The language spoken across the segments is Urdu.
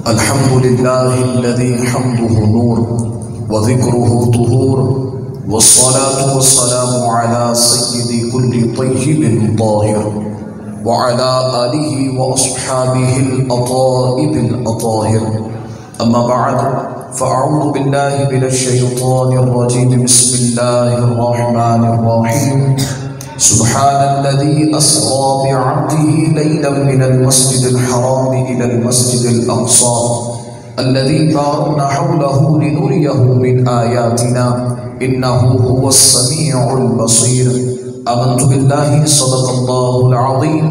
الحمد لله الذي حمده نور وذكره طهور والصلاة والسلام على سيد كل طيب طاهر وعلى آله وأصحابه الأطائب الأطاهر. أما بعد فأعوذ بالله من الشيطان الرجيم. بسم الله الرحمن الرحيم. سبحان الذي أسرى بعبده ليلا من المسجد الحرام إلى المسجد الأقصى الذي باركنا حوله لنريه من آياتنا إنه هو السميع البصير. آمنت بالله صدق الله العظيم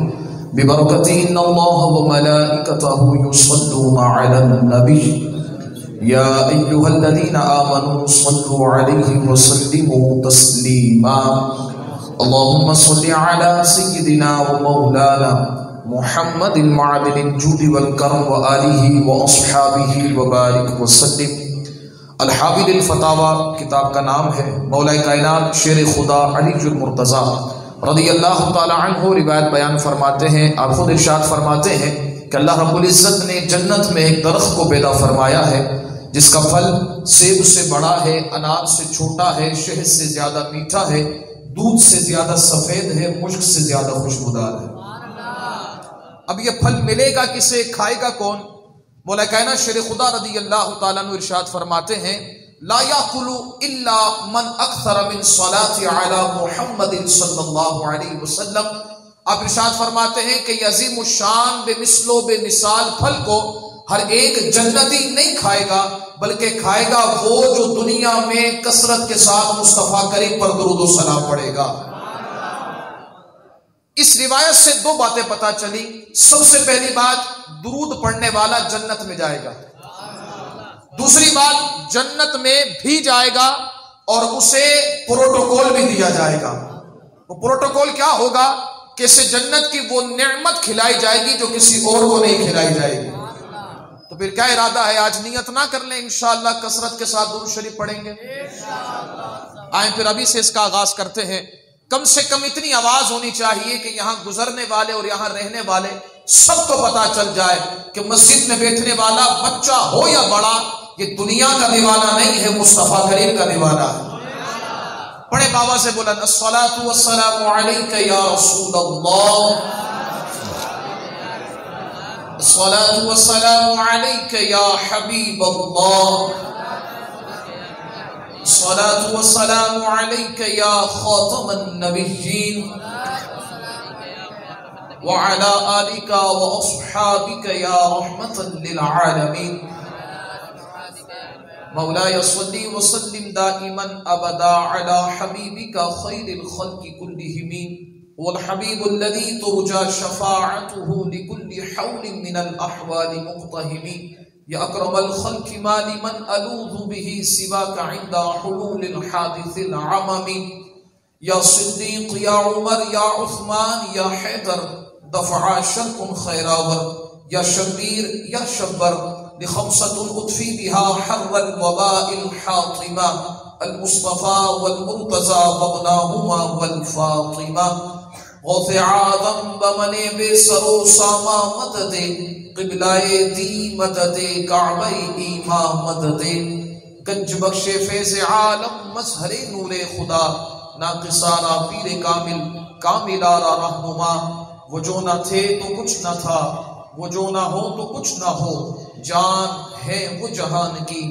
ببركة إن الله وملائكته يصلون على النبي يا أيها الذين آمنوا صلوا عليه وسلموا تسليما. اللهم صل على سيدنا ومولانا محمد معدن الجود والكرم وآله وأصحابه وبارك وسلم. الحابل الفتاوی کتاب کا نام ہے. مولا کائنات شیر خدا علی المرتضیٰ رضی اللہ تعالی عنہ روایت بیان فرماتے ہیں، آپ خود ارشاد فرماتے ہیں کہ اللہ رب العزت نے جنت میں ایک درخت کو پیدا فرمایا ہے جس کا پھل سیب سے بڑا ہے، انار سے چھوٹا ہے، شہد سے زیادہ میٹھا ہے، دودھ سے زیادہ سفید ہے، مشک سے زیادہ خوشبودار ہے. اب یہ پھل ملے گا کسے، کھائے گا کون؟ مولا کائنات شیر خدا رضی اللہ تعالیٰ عنہ ارشاد فرماتے ہیں لا یاکل الا من اکثر من صلاۃ علی محمد صلی اللہ علیہ وسلم. آپ ارشاد فرماتے ہیں کہ یہ عظیم الشان بے مثل و بے مثال پھل کو ہر ایک جنتی نہیں کھائے گا، بلکہ کھائے گا وہ جو دنیا میں کثرت کے ساتھ مصطفیٰ کریم پر درود و سلام پڑھے گا. اس روایت سے دو باتیں پتہ چلی. سب سے پہلی بات، درود پڑھنے والا جنت میں جائے گا. دوسری بات، جنت میں بھی جائے گا اور اسے پروٹوکول بھی دیا جائے گا. وہ پروٹوکول کیا ہوگا کہ اسے جنت کی وہ نعمت کھلائی جائے گی جو کسی اور کو نہیں کھلائی جائے گی. تو پھر کیا ارادہ ہے؟ آج نیت نہ کر لیں، انشاءاللہ کثرت کے ساتھ درود شریف پڑھیں گے. آئیں پھر ابھی سے اس کا آغاز کرتے ہیں. کم سے کم اتنی آواز ہونی چاہیے کہ یہاں گزرنے والے اور یہاں رہنے والے سب کو پتا چل جائے کہ مسجد میں بیٹھنے والا بچہ ہو یا بڑا، یہ دنیا کا دیوانہ نہیں ہے، مصطفیٰ کریم کا دیوانہ ہے. پڑھے بابا سے بلند الصلاۃ والسلام علیک یا رسول اللہ، الصلاۃ والسلام علیک یا حبیب اللہ، الصلاۃ والسلام علیک یا خاتم النبیین وعلی آلک واصحابک یا رحمۃ للعالمین. مولاي صل وسلم دائما ابدا على حبيبك خير الخلق كلهم والحبيب الذي ترجى شفاعته لكل حول من الاحوال مقتهم. يا اكرم الخلق ما لمن الوذ به سواك عند حلول الحادث العمم. يا صديق يا عمر يا عثمان يا حيدر دفع شرق خيراور. يا شبير يا شبر لخمسة أطفي بها حر الوباء الحاطمة المصطفى والمرتضى وابناهما والفاطمة. غوث اعظم بمنے بے سرو ساما مدد قبلائے دی مدد کعبہ ایما مدد. گنج بخش فیض عالم مظہر نور خدا ناقصارا پیر کامل کاملارا رہنما. وہ جو نہ تھے تو کچھ نہ تھا، وہ جو نہ ہو تو کچھ نہ ہو. جان ہے وہ جہان کی،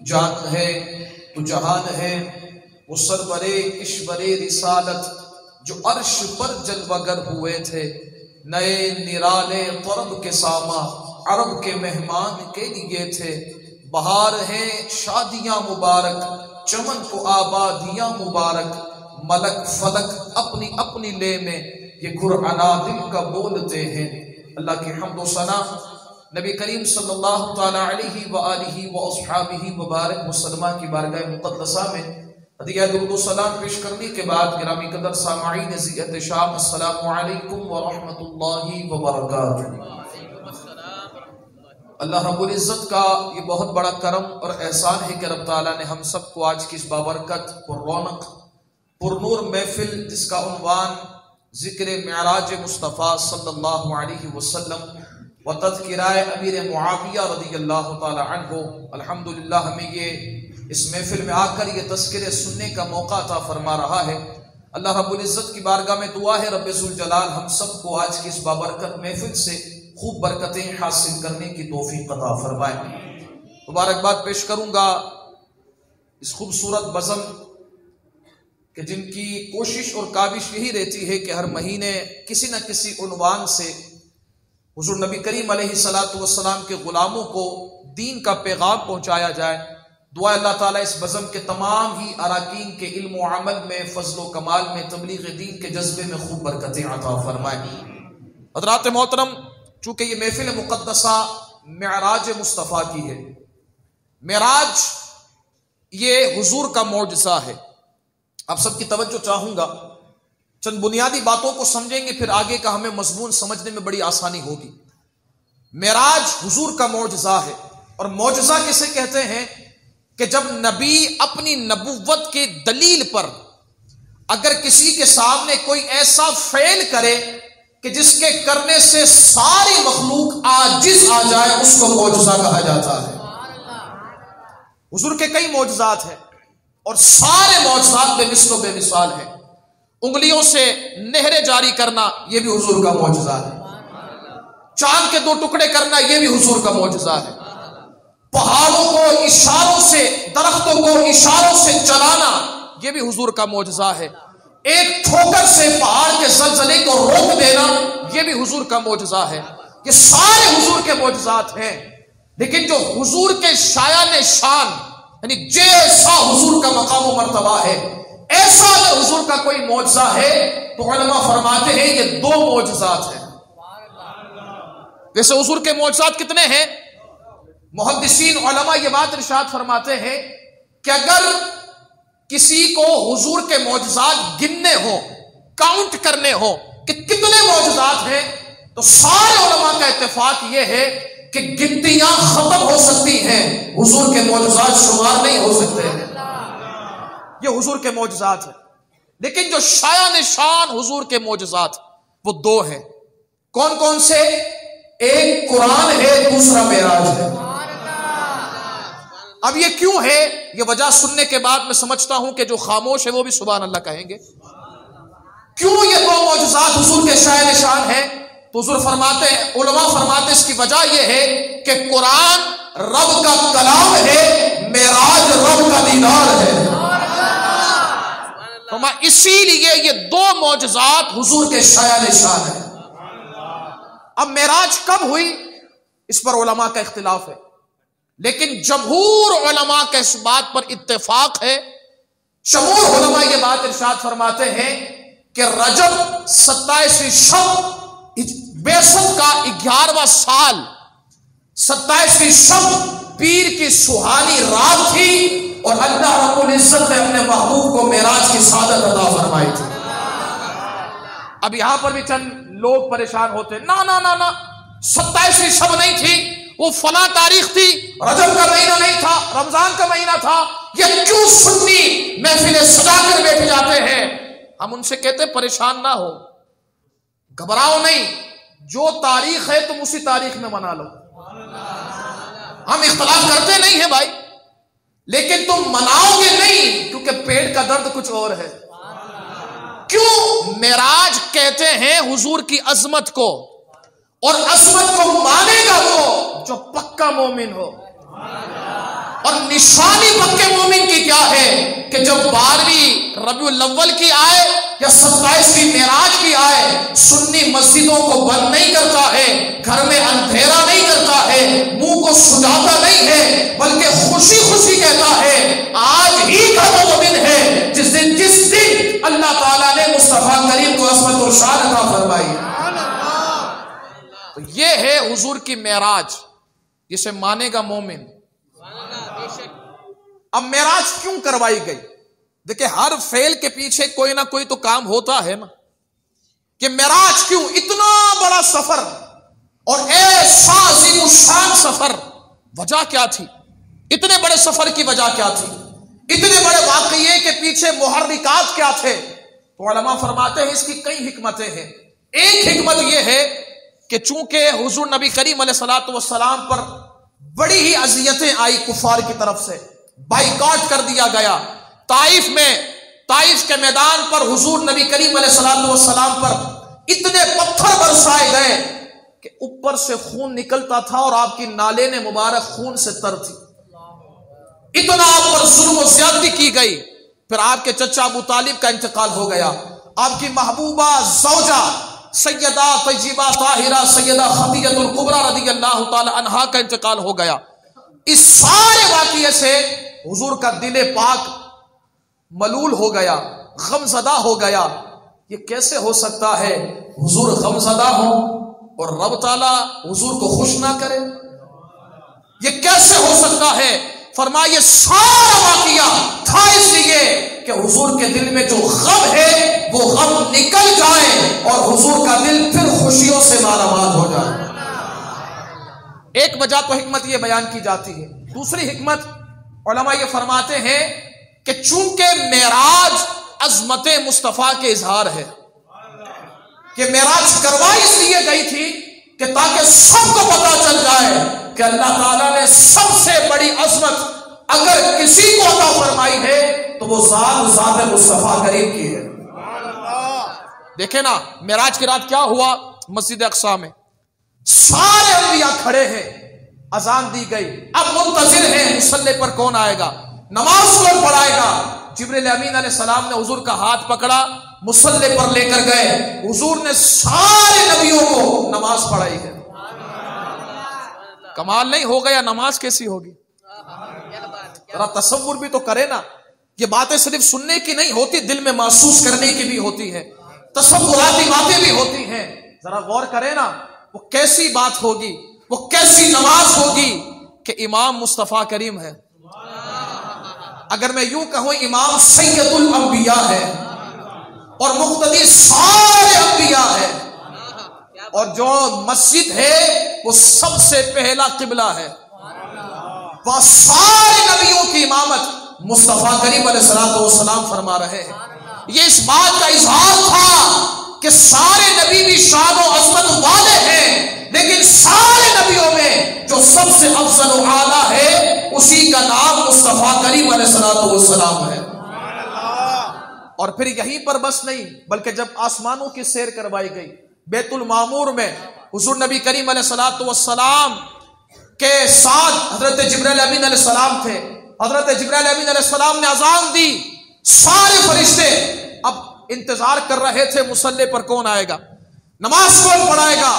جان ہے تو جہان ہے. وہ سرور اشور رسالت جو عرش پر جلوگر ہوئے تھے، نئے نرالے طرب کے ساما عرب کے مہمان کے لیے تھے. بہار ہیں شادیاں مبارک، چمن کو آبادیاں مبارک. ملک فلک اپنی اپنی لے میں یہ قرآن دل کا بولتے ہیں. اللہ کی حمد و ثنا نبی کریم صلی اللہ تعالی علیہ وآلہ واصحابہ وبارک وسلم کی بارگاہ مقدسہ میں ہدیہ درود و سلام پیش کرنے کے بعد گرامی قدر سامعین ذی احتشام السلام علیکم ورحمۃ اللہ وبرکاتہ. اللہ رب العزت کا یہ بہت بڑا کرم اور احسان ہے کہ رب تعالیٰ نے ہم سب کو آج کی اس بابرکت پر رونق پر نور محفل جس کا عنوان ذکر معراج مصطفیٰ صلی اللہ علیہ وسلم و تذکرہ امیر معاویہ رضی اللہ تعالی عنہ۔ الحمدللہ ہمیں یہ اس محفل میں آ کر یہ تذکرے سننے کا موقع عطا فرما رہا ہے۔ اللہ رب العزت کی بارگاہ میں دعا ہے رب ذوالجلال ہم سب کو آج کی اس بابرکت محفل سے خوب برکتیں حاصل کرنے کی توفیق عطا فرمائے۔ مبارکباد پیش کروں گا اس خوبصورت بزم کہ جن کی کوشش اور کاوش یہی رہتی ہے کہ ہر مہینے کسی نہ کسی عنوان سے حضور نبی کریم علیہ الصلوۃ والسلام کے غلاموں کو دین کا پیغام پہنچایا جائے۔ دعا اللہ تعالیٰ اس بزم کے تمام ہی اراکین کے علم و عمل میں، فضل و کمال میں، تبلیغ دین کے جذبے میں خوب برکتیں عطا فرمائے۔ حضرات محترم، چونکہ یہ محفل مقدسہ معراج مصطفیٰ کی ہے، معراج یہ حضور کا معجزہ ہے۔ آپ سب کی توجہ چاہوں گا، چند بنیادی باتوں کو سمجھیں گے پھر آگے کا ہمیں مضمون سمجھنے میں بڑی آسانی ہوگی۔ معراج حضور کا معجزہ ہے، اور معجزہ کسے کہتے ہیں کہ جب نبی اپنی نبوت کے دلیل پر اگر کسی کے سامنے کوئی ایسا فعل کرے کہ جس کے کرنے سے ساری مخلوق عاجز آ جائے، اس کو معجزہ کہا جاتا ہے۔ حضور کے کئی معجزات ہیں اور سارے معجزات بے مثل و بے مثال ہیں۔ انگلیوں سے نہریں جاری کرنا یہ بھی حضور کا معجزہ ہے، چاند کے 2 ٹکڑے کرنا یہ بھی حضور کا معجزہ ہے، پہاڑوں کو اشاروں سے، درختوں کو اشاروں سے چلانا یہ بھی حضور کا معجزہ ہے، ایک ٹھوکر سے پہاڑ کے زلزلے کو روک دینا یہ بھی حضور کا معجزہ ہے۔ یہ سارے حضور کے معجزات ہیں، لیکن جو حضور کے شایان شان، یعنی جیسا حضور کا مقام و مرتبہ ہے، ایسا اگر حضور کا کوئی معجزہ ہے تو علماء فرماتے ہیں یہ 2 معجزات ہیں۔ ویسے حضور کے معجزات کتنے ہیں؟ محدثین علماء یہ بات ارشاد فرماتے ہیں کہ اگر کسی کو حضور کے معجزات گننے ہوں، کاؤنٹ کرنے ہوں کہ کتنے معجزات ہیں، تو سارے علماء کا اتفاق یہ ہے کہ گنتیاں ختم ہو سکتی ہیں، حضور کے معجزات شمار نہیں ہو سکتے ہیں۔ یہ حضور کے معجزات ہیں، لیکن جو شایان شان حضور کے معجزات وہ 2 ہیں۔ کون کون سے؟ ایک قرآن ہے، دوسرا معراج ہے۔ اب یہ کیوں ہے؟ یہ وجہ سننے کے بعد میں سمجھتا ہوں کہ جو خاموش ہے وہ بھی سبحان اللہ کہیں گے۔ کیوں یہ 2 معجزات حضور کے شایان شان ہیں؟ تو حضور فرماتے ہیں، علماء فرماتے ہیں اس کی وجہ یہ ہے کہ قرآن رب کا کلام ہے، معراج رب کا دیدار ہے۔ اسی لیے یہ 2 معجزات حضور کے شایان شان ہیں۔ اب معراج کب ہوئی اس پر علماء کا اختلاف ہے، لیکن جمہور علماء کا اس بات پر اتفاق ہے، جمہور علماء یہ بات ارشاد فرماتے ہیں کہ رجب 27ویں شب بعثت کا 11واں سال، 27ویں شب پیر کی سہانی رات تھی، اور اللہ رب العزت نے اپنے محبوب کو معراج کی سعادت عطا فرمائی تھی۔ اب یہاں پر بھی چند لوگ پریشان ہوتے، نا 27ویں شب نہیں تھی، وہ فلاں تاریخ تھی، رجب کا مہینہ نہیں تھا، رمضان کا مہینہ تھا، یہ کیوں سنی محفلیں سجا کر بیٹھ جاتے ہیں؟ ہم ان سے کہتے پریشان نہ ہو، گھبراؤ نہیں، جو تاریخ ہے تم اسی تاریخ میں منا لو۔ ہم اختلاف کرتے نہیں ہیں بھائی، لیکن تم مناؤ گے نہیں، کیونکہ پیٹ کا درد کچھ اور ہے۔ کیوں؟ معراج کہتے ہیں حضور کی عظمت کو، اور عظمت کو مانے گا وہ جو پکا مومن ہو۔ اور نشانی پکے مومن کی کیا ہے کہ جب 12ویں ربیع الاول کی آئے یا 27ویں معراج کی آئے، سنی مسجدوں کو بند نہیں کرتا ہے، گھر میں اندھیرا نہیں کرتا ہے، منہ کو سجاتا نہیں ہے، بلکہ خوشی خوشی کہتا ہے آج ہی کا وہ دن ہے جس دن اللہ تعالیٰ نے مصطفیٰ کریم کو عصمت اور شان عطا فرمائی۔ تو یہ ہے حضور کی معراج، جسے مانے گا مومن۔ اب معراج کیوں کروائی گئی؟ دیکھیں ہر فعل کے پیچھے کوئی نہ کوئی تو کام ہوتا ہے نا، کہ معراج کیوں اتنا بڑا سفر اور ایسا عظیم الشان سفر، وجہ کیا تھی؟ اتنے بڑے سفر کی وجہ کیا تھی؟ اتنے بڑے واقعے کے پیچھے محرکات کیا تھے؟ تو علماء فرماتے ہیں اس کی کئی حکمتیں ہیں۔ ایک حکمت یہ ہے کہ چونکہ حضور نبی کریم علیہ الصلوۃ والسلام پر بڑی ہی اذیتیں آئی کفار کی طرف سے، بائیکاٹ کر دیا گیا، طائف کے میدان پر حضور نبی کریم علیہ الصلوۃ والسلام پر اتنے پتھر برسائے گئے کہ اوپر سے خون نکلتا تھا اور آپ کی نالین مبارک خون سے تر تھی، اتنا آپ پر ظلم و زیادتی کی گئی۔ پھر آپ کے چچا ابو طالب کا انتقال ہو گیا، آپ کی محبوبہ زوجہ سیدہ طیبہ طاہرہ سیدہ خدیجہ الکبریٰ رضی اللہ تعالی عنہا کا انتقال ہو گیا۔ اس سارے واقعے سے حضور کا دل پاک ملول ہو گیا، غم زدہ ہو گیا۔ یہ کیسے ہو سکتا ہے حضور غم زدہ ہو اور رب تعالیٰ حضور کو خوش نہ کرے؟ یہ کیسے ہو سکتا ہے؟ فرمایا یہ سارا واقعہ تھا اس لیے کہ حضور کے دل میں جو غم ہے وہ غم نکل جائے اور حضور کا دل پھر خوشیوں سے مالا مال ہو جائے۔ ایک وجہ تو حکمت یہ بیان کی جاتی ہے، دوسری حکمت علماء یہ فرماتے ہیں کہ چونکہ معراج عظمت مصطفیٰ کے اظہار ہے، کہ معراج کروائی اس لیے گئی تھی کہ تاکہ سب کو پتا چل جائے کہ اللہ تعالیٰ نے سب سے بڑی عظمت اگر کسی کو عطا فرمائی ہے تو وہ ذات مصطفیٰ کریم کی ہے۔ دیکھیں نا معراج کی رات کیا ہوا مسجد اقصی میں، سارے انبیاء کھڑے ہیں، اذان دی گئی، اب منتظر ہیں مصلی پر کون آئے گا، نماز کون پڑھائے گا۔ جبریل امین علیہ السلام نے حضور کا ہاتھ پکڑا، مصلی پر لے کر گئے، حضور نے سارے نبیوں کو نماز پڑھائی ہے۔ کمال نہیں ہو گیا؟ نماز کیسی ہوگی؟ ذرا تصور بھی تو کرے نا، یہ باتیں صرف سننے کی نہیں ہوتی، دل میں محسوس کرنے کی بھی ہوتی ہے، تصوراتی باتیں بھی ہوتی ہیں۔ ذرا غور کرے نا، وہ کیسی بات ہوگی، وہ کیسی نماز ہوگی کہ امام مصطفیٰ کریم ہے، اگر میں یوں کہوں امام سید الانبیاء ہے اور مقتدی سارے انبیاء ہے، اور جو مسجد ہے وہ سب سے پہلا قبلہ ہے، وہ سارے نبیوں کی امامت مصطفیٰ کریم علیہ السلام فرما رہے ہیں۔ یہ اس بات کا اظہار تھا کہ سارے نبی بھی شان و عظمت والے ہیں، لیکن سارے نبیوں میں جو سب سے افضل و اعلیٰ ہے اسی کا نام مصطفیٰ کریم علیہ السلام ہے۔ اور پھر یہیں پر بس نہیں، بلکہ جب آسمانوں کی سیر کروائی گئی، بیت المعمور میں حضور نبی کریم علیہ السلام کے ساتھ حضرت جبرائیل امین علیہ السلام تھے، حضرت جبرائیل امین علیہ السلام نے اذان دی، سارے فرشتے اب انتظار کر رہے تھے مصلی پر کون آئے گا، نماز کون پڑھائے گا۔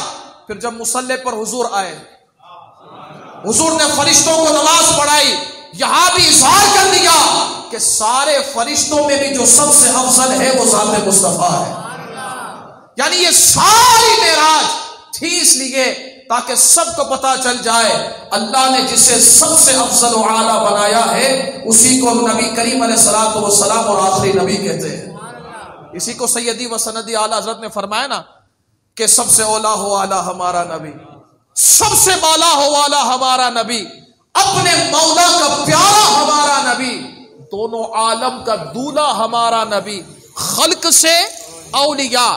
پھر جب مصلی پر حضور آئے، حضور نے فرشتوں کو نماز پڑھائی، یہاں بھی اظہار کر دیا کہ سارے فرشتوں میں بھی جو سب سے افضل ہے وہ ذات مصطفیٰ ہے۔ یعنی یہ ساری معراج تھی اس لیے تاکہ سب کو پتا چل جائے اللہ نے جسے سب سے افضل و اعلیٰ بنایا ہے اسی کو نبی کریم علیہ الصلوۃ والسلام اور آخری نبی کہتے ہیں۔ اسی کو سیدی و سندی اعلیٰ حضرت نے فرمایا نا کہ سب سے اولا ہو اعلیٰ ہمارا نبی، سب سے بالا ہو اعلیٰ ہمارا نبی، اپنے مولا کا پیارا ہمارا نبی، دونوں عالم کا دولہا ہمارا نبی، خلق سے اولیاء،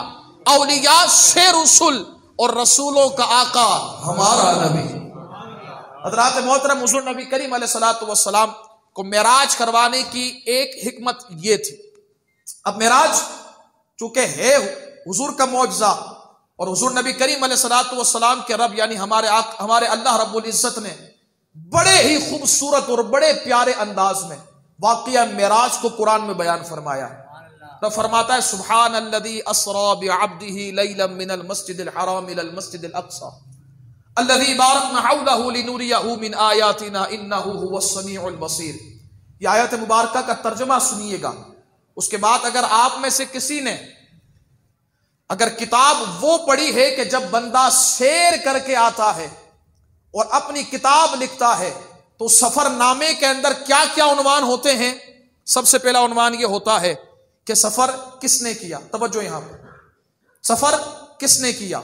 اولیاء سے رسول اور رسولوں کا آقا ہمارا نبی۔ حضرات محترم، حضور نبی کریم علیہ الصلوۃ والسلام کو معراج کروانے کی ایک حکمت یہ تھی۔ اب معراج چونکہ ہے حضور کا معجزہ اور حضور نبی کریم علیہ الصلوۃ والسلام کے رب یعنی ہمارے اللہ رب العزت نے بڑے ہی خوبصورت اور بڑے پیارے انداز میں واقعہ معراج کو قرآن میں بیان فرمایا ہے۔ تو فرماتا ہے سبحان الذی اسری بعبدہ لیلا من المسجد الحرام الى المسجد الاقصى الذی بارکنا حولہ لنریہ من آیاتنا انہ هو السمیع البصیر۔ یہ آیت مبارکہ کا ترجمہ سنیے گا، اس کے بعد اگر آپ میں سے کسی نے اگر کتاب وہ پڑھی ہے کہ جب بندہ سیر کر کے آتا ہے اور اپنی کتاب لکھتا ہے تو سفر نامے کے اندر کیا کیا عنوان ہوتے ہیں؟ سب سے پہلا عنوان یہ ہوتا ہے کہ سفر کس نے کیا، توجہ یہاں پر، سفر کس نے کیا،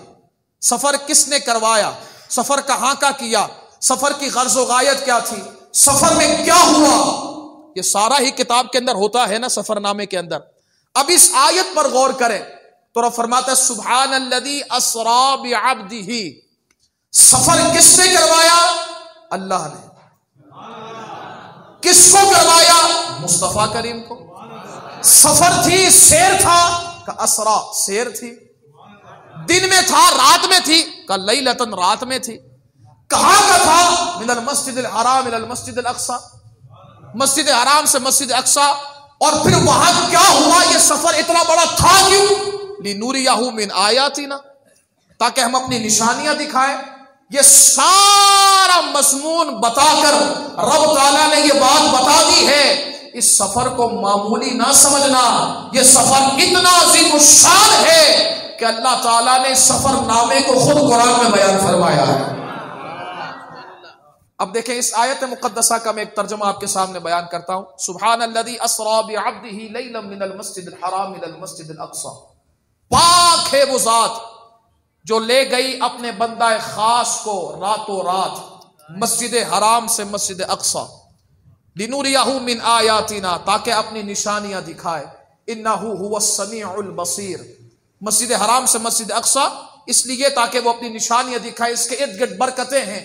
سفر کس نے کروایا، سفر کہاں کا کیا، سفر کی غرض و غایت کیا تھی، سفر میں کیا ہوا، یہ سارا ہی کتاب کے اندر ہوتا ہے نا سفر نامے کے اندر۔ اب اس آیت پر غور کریں، تو رب فرماتا ہے سبحان الذی اسری بعبدہ، سفر کس نے کروایا؟ اللہ نے۔ کس کو کروایا؟ مصطفیٰ کریم کو۔ سفر تھی، سیر تھا کہ اسرا، سیر تھی، دن میں تھا، رات میں تھی کہ لیلتن، رات میں تھی۔ کہاں کا تھا؟ من المسجد الحرام الى المسجد الاقصی، مسجد حرام سے مسجد اقصی۔ اور پھر وہاں کیا ہوا؟ یہ سفر اتنا بڑا تھا کیوں؟ لِنُرِيَهُ مِنْ آیاتنا، تاکہ ہم اپنی نشانیاں دکھائیں۔ یہ سارا مضمون بتا کر رب تعالیٰ نے یہ بات بتا دی ہے، اس سفر کو معمولی نہ سمجھنا، یہ سفر اتنا عظیم الشان ہے کہ اللہ تعالیٰ نے سفر نامے کو خود قرآن میں بیان فرمایا ہے۔ اب دیکھیں اس آیت مقدسہ کا میں ایک ترجمہ آپ کے سامنے بیان کرتا ہوں۔ سبحان الذی اسری بعبدہ لیلا من المسجد الحرام الی المسجد الاقصی، پاک ہے وہ ذات جو لے گئی اپنے بندہ خاص کو راتوں رات مسجد حرام سے مسجد اقصی، لنوریہ من آیاتنا، تاکہ اپنی نشانیاں دکھائے، انہ هو السمیع البصیر۔ مسجد حرام سے مسجد اقصی اس لیے تاکہ وہ اپنی نشانیاں دکھائے، اس کے ارد گرد برکتیں ہیں۔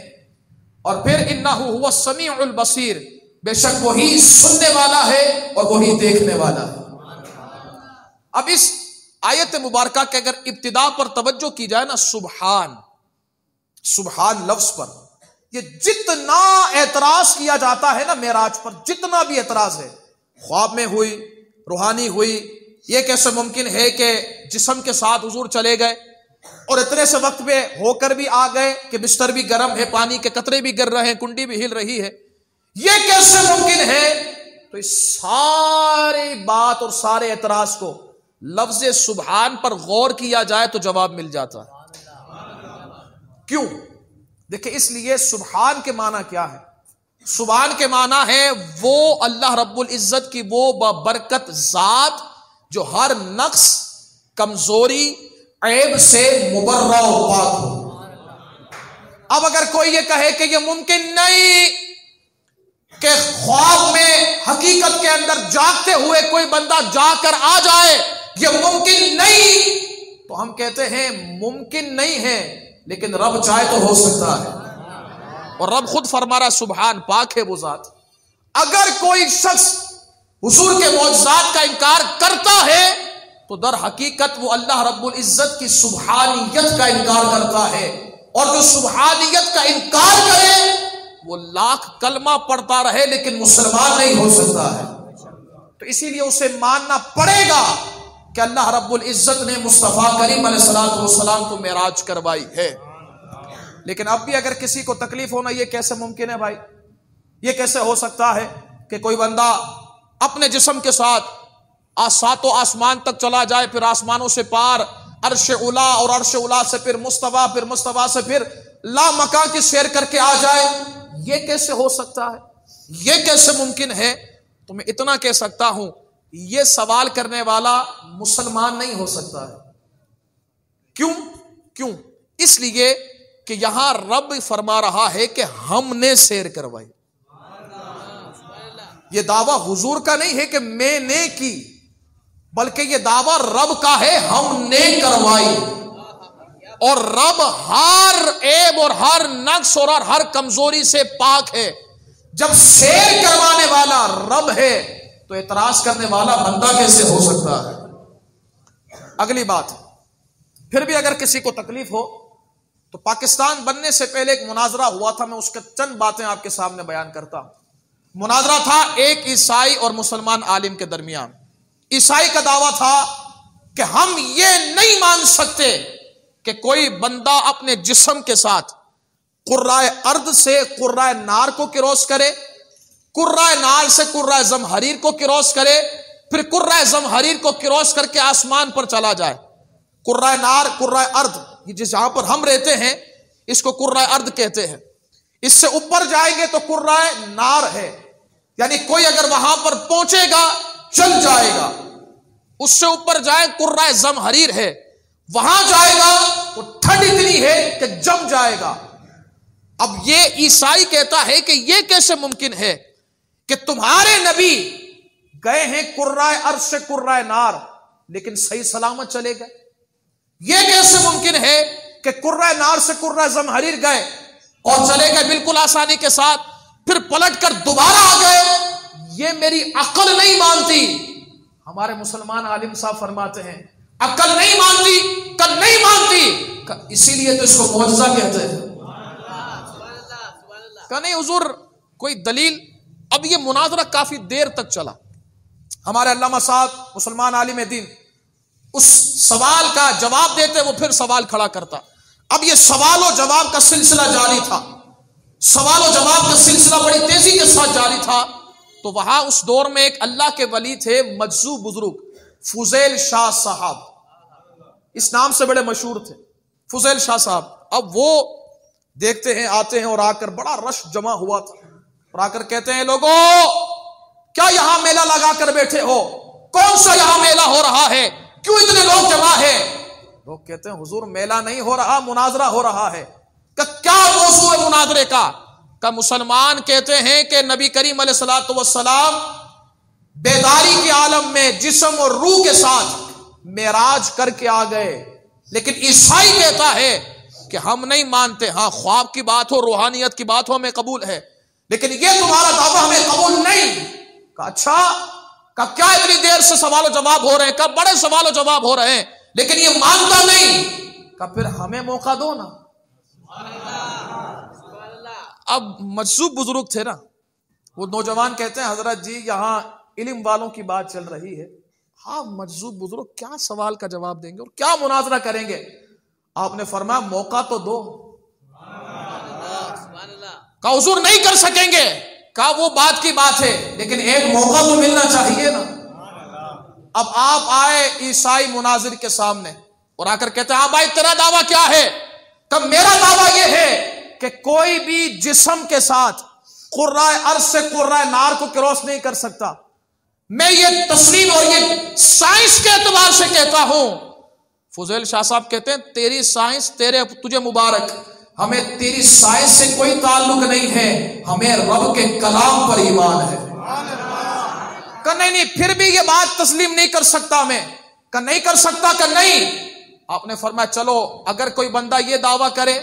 اور پھر انہ هو السمیع البصیر، بے شک وہی سننے والا ہے اور وہی دیکھنے والا ہے۔ اب اس آیت مبارکہ کے اگر ابتدا پر توجہ کی جائے نا، سبحان، سبحان لفظ پر یہ جتنا اعتراض کیا جاتا ہے نا معراج پر، جتنا بھی اعتراض ہے، خواب میں ہوئی، روحانی ہوئی، یہ کیسے ممکن ہے کہ جسم کے ساتھ حضور چلے گئے اور اتنے سے وقت میں ہو کر بھی آ گئے کہ بستر بھی گرم ہے، پانی کے قطرے بھی گر رہے ہیں، کنڈی بھی ہل رہی ہے، یہ کیسے ممکن ہے؟ تو اس سارے بات اور سارے اعتراض کو لفظ سبحان پر غور کیا جائے تو جواب مل جاتا ہے۔ کیوں؟ دیکھیں اس لیے سبحان کے معنی کیا ہے؟ سبحان کے معنی ہے وہ اللہ رب العزت کی وہ بابرکت ذات جو ہر نقص، کمزوری، عیب سے مبرہ و پاک ہو۔ اب اگر کوئی یہ کہے کہ یہ ممکن نہیں کہ خواب میں حقیقت کے اندر جاگتے ہوئے کوئی بندہ جا کر آ جائے، یہ ممکن نہیں، تو ہم کہتے ہیں ممکن نہیں ہے لیکن رب چاہے تو ہو سکتا ہے۔ اور رب خود فرما رہا سبحان، پاک ہے وہ ذات۔ اگر کوئی شخص حضور کے معجزات کا انکار کرتا ہے تو در حقیقت وہ اللہ رب العزت کی سبحانیت کا انکار کرتا ہے، اور جو سبحانیت کا انکار کرے وہ لاکھ کلمہ پڑھتا رہے لیکن مسلمان نہیں ہو سکتا ہے۔ تو اسی لیے اسے ماننا پڑے گا کہ اللہ رب العزت نے مصطفیٰ کریم علیہ الصلوۃ والسلام کو معراج کروائی ہے۔ لیکن اب بھی اگر کسی کو تکلیف ہونا، یہ کیسے ممکن ہے بھائی؟ یہ کیسے ہو سکتا ہے کہ کوئی بندہ اپنے جسم کے ساتھ ساتوں آسمان تک چلا جائے، پھر آسمانوں سے پار عرش اولا، اور عرش اولا سے پھر مستویٰ، پھر مستویٰ سے پھر لا مکان کی سیر کر کے آ جائے؟ یہ کیسے ہو سکتا ہے؟ یہ کیسے ممکن ہے؟ تو میں اتنا کہہ سکتا ہوں، یہ سوال کرنے والا مسلمان نہیں ہو سکتا ہے۔ کیوں؟ اس لیے کہ یہاں رب فرما رہا ہے کہ ہم نے سیر کروائی۔ یہ دعویٰ حضور کا نہیں ہے کہ میں نے کی، بلکہ یہ دعویٰ رب کا ہے، ہم نے کروائی۔ اور رب ہر عیب اور ہر نقص اور ہر کمزوری سے پاک ہے۔ جب سیر کروانے والا رب ہے تو اعتراض کرنے والا بندہ کیسے ہو سکتا ہے؟ اگلی بات، پھر بھی اگر کسی کو تکلیف ہو تو پاکستان بننے سے پہلے ایک مناظرہ ہوا تھا، میں اس کے چند باتیں آپ کے سامنے بیان کرتا ہوں۔ مناظرہ تھا ایک عیسائی اور مسلمان عالم کے درمیان۔ عیسائی کا دعویٰ تھا کہ ہم یہ نہیں مان سکتے کہ کوئی بندہ اپنے جسم کے ساتھ قرائے ارض سے قرائے نار کو کراس کرے، قرائے نار سے قرائے زمہریر کو کراس کرے، پھر قرائے زمہریر کو کراس کر کے آسمان پر چلا جائے۔ قرائے نار، قرائے ارض، جس جہاں پر ہم رہتے ہیں اس کو قرائے ارض کہتے ہیں۔ اس سے اوپر جائیں گے تو قرائے نار ہے، یعنی کوئی اگر وہاں پر پہنچے گا چل جائے گا۔ اس سے اوپر جائے قرائے زمہریر ہے، وہاں جائے گا تو ٹھنڈ اتنی ہے کہ جم جائے گا۔ اب یہ عیسائی کہتا ہے کہ یہ کیسے ممکن ہے کہ تمہارے نبی گئے ہیں قرائے ارض سے قرائے نار لیکن صحیح سلامت چلے گئے؟ یہ کیسے ممکن ہے کہ قرہ نار سے قرہ زمہریر گئے اور چلے گئے بالکل آسانی کے ساتھ، پھر پلٹ کر دوبارہ آ گئے؟ یہ میری عقل نہیں مانتی۔ ہمارے مسلمان عالم صاحب فرماتے ہیں عقل نہیں مانتی، کل نہیں مانتی، اسی لیے تو اس کو معجزہ کہتے ہیں۔ کہ نہیں حضور کوئی دلیل؟ اب یہ مناظرہ کافی دیر تک چلا۔ ہمارے علامہ صاحب مسلمان عالم دین اس سوال کا جواب دیتے، وہ پھر سوال کھڑا کرتا۔ اب یہ سوال و جواب کا سلسلہ جاری تھا، سوال و جواب کا سلسلہ بڑی تیزی کے ساتھ جاری تھا۔ تو وہاں اس دور میں ایک اللہ کے ولی تھے، مجذوب بزرگ فضیل شاہ صاحب، اس نام سے بڑے مشہور تھے، فضیل شاہ صاحب۔ اب وہ دیکھتے ہیں، آتے ہیں، اور آ کر بڑا رش جمع ہوا تھا، اور آ کر کہتے ہیں لوگوں کیا یہاں میلہ لگا کر بیٹھے ہو؟ کون سا یہاں میلہ ہو رہا ہے؟ کیوں اتنے لوگ جمع ہیں؟ لوگ کہتے ہیں حضور میلہ نہیں ہو رہا، مناظرہ ہو رہا ہے۔ کہ کیا موضوع ہے مناظرے کا؟ کہ مسلمان کہتے ہیں کہ نبی کریم علیہ الصلوۃ والسلام بیداری کے عالم میں جسم اور روح کے ساتھ معراج کر کے آ گئے، لیکن عیسائی کہتا ہے کہ ہم نہیں مانتے، ہاں خواب کی بات ہو، روحانیت کی بات ہو ہمیں قبول ہے، لیکن یہ تمہارا دعویٰ ہمیں قبول نہیں۔ کہ اچھا، کہ کیا اتنی دیر سے سوال و جواب ہو رہے ہیں؟ کہ بڑے سوال و جواب ہو رہے ہیں لیکن یہ مانتا نہیں۔ کہ پھر ہمیں موقع دو نا۔ اب مجذوب بزرگ تھے نا، وہ نوجوان کہتے ہیں حضرت جی یہاں علم والوں کی بات چل رہی ہے، ہاں مجذوب بزرگ کیا سوال کا جواب دیں گے اور کیا مناظرہ کریں گے؟ آپ نے فرمایا موقع تو دو۔ کہا حضور نہیں کر سکیں گے۔ کہا وہ بات کی بات ہے لیکن ایک موقع تو ملنا چاہیے نا۔ اب آپ آئے عیسائی مناظر کے سامنے اور آ کر کہتے ہیں ہاں بھائی تیرا دعویٰ کیا ہے؟ کہ میرا دعویٰ یہ ہے کہ کوئی بھی جسم کے ساتھ قرہ ارض سے قرہ نار کو کراس نہیں کر سکتا۔ میں یہ تسلیم اور یہ سائنس کے اعتبار سے کہتا ہوں۔ فضیل شاہ صاحب کہتے ہیں تیری سائنس تجھے مبارک، ہمیں تیری سائنس سے کوئی تعلق نہیں ہے، ہمیں رب کے کلام پر ایمان ہے۔ کہ نہیں پھر بھی یہ بات تسلیم نہیں کر سکتا میں۔ کہ نہیں کر سکتا؟ کہ نہیں۔ آپ نے فرمایا چلو اگر کوئی بندہ یہ دعویٰ کرے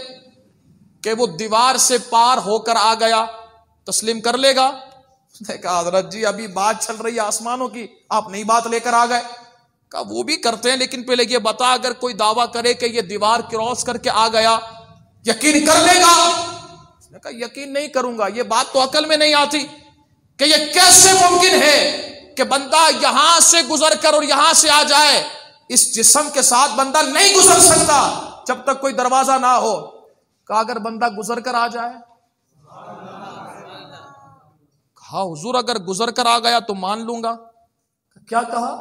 کہ وہ دیوار سے پار ہو کر آ گیا، تسلیم کر لے گا؟ اس نے کہا حضرت جی ابھی بات چل رہی ہے آسمانوں کی، آپ نئی بات لے کر آ گئے۔ کہا وہ بھی کرتے ہیں لیکن پہلے یہ بتا اگر کوئی دعویٰ کرے کہ یہ دیوار کراس کر کے آ گیا، یقین کر لے گا؟ اس نے کہا یقین نہیں کروں گا، یہ بات تو عقل میں نہیں آتی کہ یہ کیسے ممکن ہے کہ بندہ یہاں سے گزر کر اور یہاں سے آ جائے۔ اس جسم کے ساتھ بندہ نہیں گزر سکتا جب تک کوئی دروازہ نہ ہو۔ کہا اگر بندہ گزر کر آ جائے؟ کہا حضور اگر گزر کر آ گیا تو مان لوں گا۔ کیا کہا؟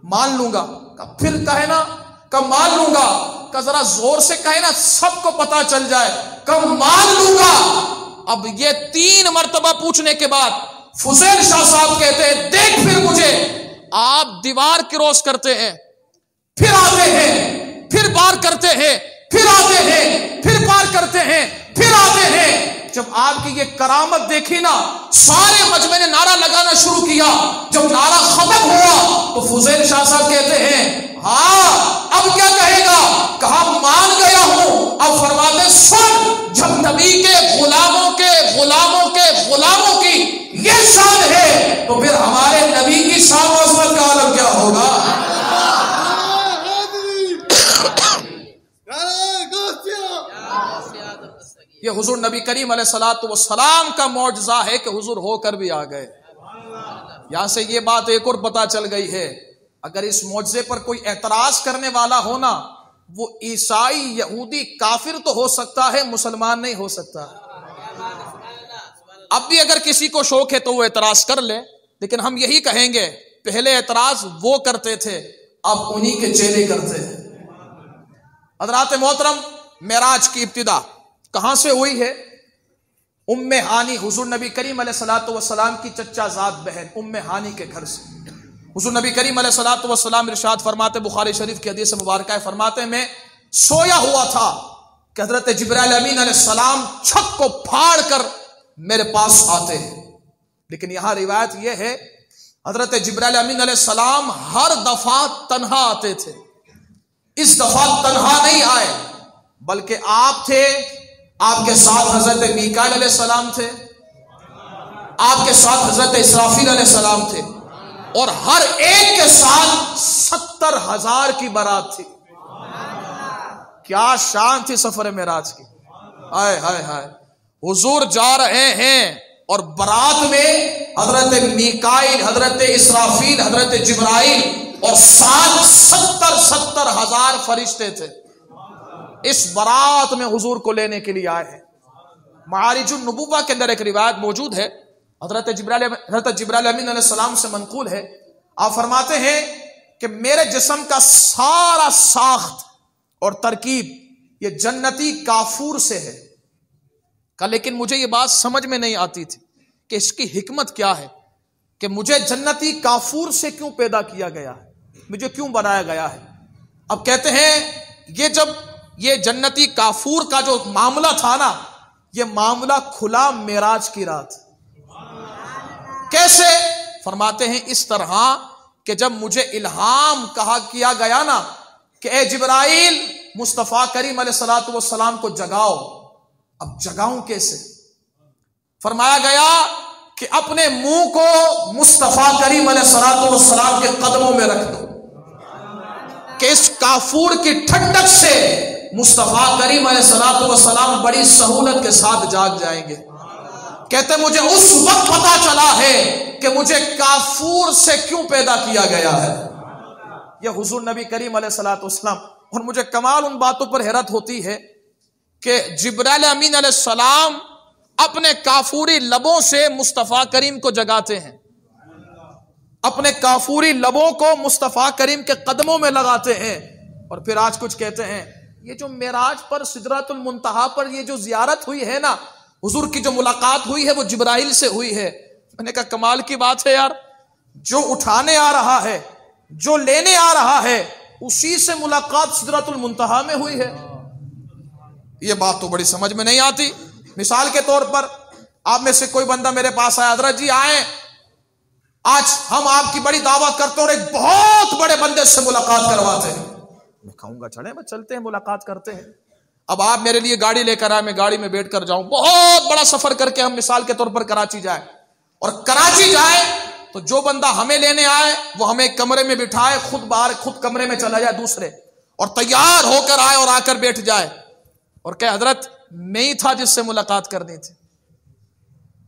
مان لوں گا۔ کہا پھر کہے نا کہ مان لوں گا۔ کہ ذرا زور سے کہے نا سب کو پتا چل جائے کہ مان لوں گا۔ اب یہ 3 مرتبہ پوچھنے کے بعد فضیل شاہ صاحب کہتے ہیں دیکھ پھر مجھے، آپ دیوار کراس کرتے ہیں، پھر آتے ہیں، پھر پار کرتے ہیں، پھر آتے ہیں، پھر پار کرتے ہیں، پھر آتے ہیں۔ جب آپ کی یہ کرامت دیکھی نا سارے مجمع نے نعرہ لگانا شروع کیا۔ جب نعرہ ختم ہوا تو فضیل شاہ صاحب کہتے ہیں ہاں اب کیا کہے گا؟ کہا مان گیا ہوں۔ اب فرماتے سن، جب نبی کے غلاموں کے غلاموں کے غلاموں کی یہ شان ہے تو پھر ہمارے نبی کی شان و عظمت کا عالم کیا ہوگا؟ یہ حضور نبی کریم علیہ الصلوۃ والسلام کا معجزہ ہے کہ حضور ہو کر بھی آ گئے۔ یہاں سے یہ بات ایک اور پتہ چل گئی ہے، اگر اس معجزے پر کوئی اعتراض کرنے والا ہونا، وہ عیسائی یہودی کافر تو ہو سکتا ہے، مسلمان نہیں ہو سکتا۔ اب بھی اگر کسی کو شوق ہے تو وہ اعتراض کر لے، لیکن ہم یہی کہیں گے پہلے اعتراض وہ کرتے تھے، اب انہی کے چیلے کرتے ہیں۔ حضرات محترم، معراج کی ابتدا کہاں سے ہوئی ہے؟ ام ہانی، حضور نبی کریم علیہ الصلوۃ والسلام کی چچا زاد بہن ام ہانی کے گھر سے۔ حضور نبی کریم علیہ الصلوۃ والسلام ارشاد فرماتے، بخاری شریف کی حدیث مبارکہ ہے، فرماتے میں سویا ہوا تھا کہ حضرت جبرائیل امین علیہ السلام چھت کو پھاڑ کر میرے پاس آتے ہیں۔ لیکن یہاں روایت یہ ہے حضرت جبرائیل امین علیہ السلام ہر دفعہ تنہا آتے تھے، اس دفعہ تنہا نہیں آئے، بلکہ آپ تھے، آپ کے ساتھ حضرت میکائیل علیہ السلام تھے، آپ کے ساتھ حضرت اسرافیل علیہ السلام تھے، اور ہر ایک کے ساتھ 70,000 کی بارات تھی۔ کیا شان تھی سفر معراج کی! ہائے ہائے ہائے! حضور جا رہے ہیں اور بارات میں حضرت میکائیل، حضرت اسرافیل، حضرت جبرائیل اور ساتھ 70,000 فرشتے تھے۔ اس بارات میں حضور کو لینے کے لیے آئے ہیں۔ معارج النبوہ کے اندر ایک روایت موجود ہے، حضرت جبرائیل امین علیہ السلام سے منقول ہے۔ آپ فرماتے ہیں کہ میرے جسم کا سارا ساخت اور ترکیب یہ جنتی کافور سے ہے، لیکن مجھے یہ بات سمجھ میں نہیں آتی تھی کہ اس کی حکمت کیا ہے، کہ مجھے جنتی کافور سے کیوں پیدا کیا گیا ہے، مجھے کیوں بنایا گیا ہے۔ اب کہتے ہیں یہ جب یہ جنتی کافور کا جو معاملہ تھا نا، یہ معاملہ کھلا معراج کی رات۔ کیسے؟ فرماتے ہیں اس طرح کہ جب مجھے الہام کیا گیا نا کہ اے جبرائیل مصطفیٰ کریم علیہ الصلوۃ والسلام کو جگاؤ۔ اب جگاؤں کیسے؟ فرمایا گیا کہ اپنے منہ کو مصطفیٰ کریم علیہ الصلوۃ والسلام کے قدموں میں رکھ دو کہ اس کافور کی ٹھنڈک سے مصطفیٰ کریم علیہ الصلوۃ والسلام بڑی سہولت کے ساتھ جاگ جائیں گے۔ کہتے مجھے اس وقت پتا چلا ہے کہ مجھے کافور سے کیوں پیدا کیا گیا ہے۔ یہ حضور نبی کریم علیہ الصلوۃ والسلام، اور مجھے کمال ان باتوں پر حیرت ہوتی ہے کہ جبرائیل امین علیہ السلام اپنے کافوری لبوں سے مصطفیٰ کریم کو جگاتے ہیں، اپنے کافوری لبوں کو مصطفیٰ کریم کے قدموں میں لگاتے ہیں، اور پھر آج کچھ کہتے ہیں یہ جو معراج پر سدرۃ المنتہا پر یہ جو زیارت ہوئی ہے نا، حضور کی جو ملاقات ہوئی ہے وہ جبرائیل سے ہوئی ہے۔ میں نے کہا کمال کی بات ہے یار، جو اٹھانے آ رہا ہے، جو لینے آ رہا ہے، اسی سے ملاقات سدرۃ المنتہا میں ہوئی ہے۔ یہ بات تو بڑی سمجھ میں نہیں آتی۔ مثال کے طور پر آپ میں سے کوئی بندہ میرے پاس آیا، حضرت جی آئیں، آج ہم آپ کی بڑی دعوت کرتے اور ایک بہت بڑے بندے سے ملاقات کرواتے ہیں۔ میں کہوں گا چلیں بس چلتے ہیں، ملاقات کرتے ہیں۔ اب آپ میرے لیے گاڑی لے کر آئے، میں گاڑی میں بیٹھ کر جاؤں، بہت بڑا سفر کر کے ہم مثال کے طور پر کراچی جائیں، اور کراچی جائے تو جو بندہ ہمیں لینے آئے وہ ہمیں کمرے میں بٹھائے، خود باہر خود کمرے میں چلا جائے دوسرے، اور تیار ہو کر آئے اور آ کر بیٹھ جائے اور کہ حضرت میں ہی تھا جس سے ملاقات کرنی تھی۔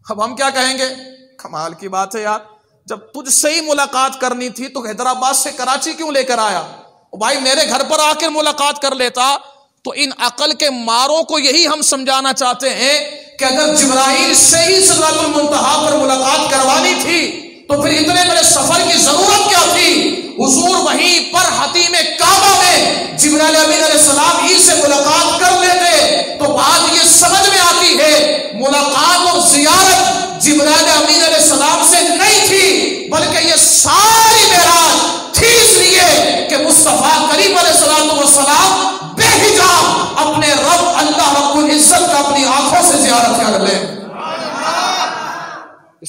اب ہم کیا کہیں گے؟ کمال کی بات ہے یار، جب تجھ سے ہی ملاقات کرنی تھی تو حیدرآباد سے کراچی کیوں لے کر آیا؟ بھائی میرے گھر پر آ کر ملاقات کر لیتا۔ تو ان عقل کے ماروں کو یہی ہم سمجھانا چاہتے ہیں کہ اگر جبرائیل سے ہی سدرۃ المنتہا پر ملاقات کروانی تھی تو پھر اتنے بڑے سفر کی ضرورت کیا تھی؟ حضور وہیں پر حتیم کعبہ میں جبرائیل امین علیہ السلام ہی سے ملاقات کر لیتے تو بات یہ سمجھ میں آتی ہے ملاقات اور زیارت جبرائیل امین علیہ السلام سے نہیں تھی، بلکہ یہ ساری معراج تھی اس لیے کہ مصطفیٰ کریم علیہ الصلوۃ والسلام بے حجاب اپنے رب اللہ رب العزت کا اپنی آنکھوں سے زیارت کر لیں۔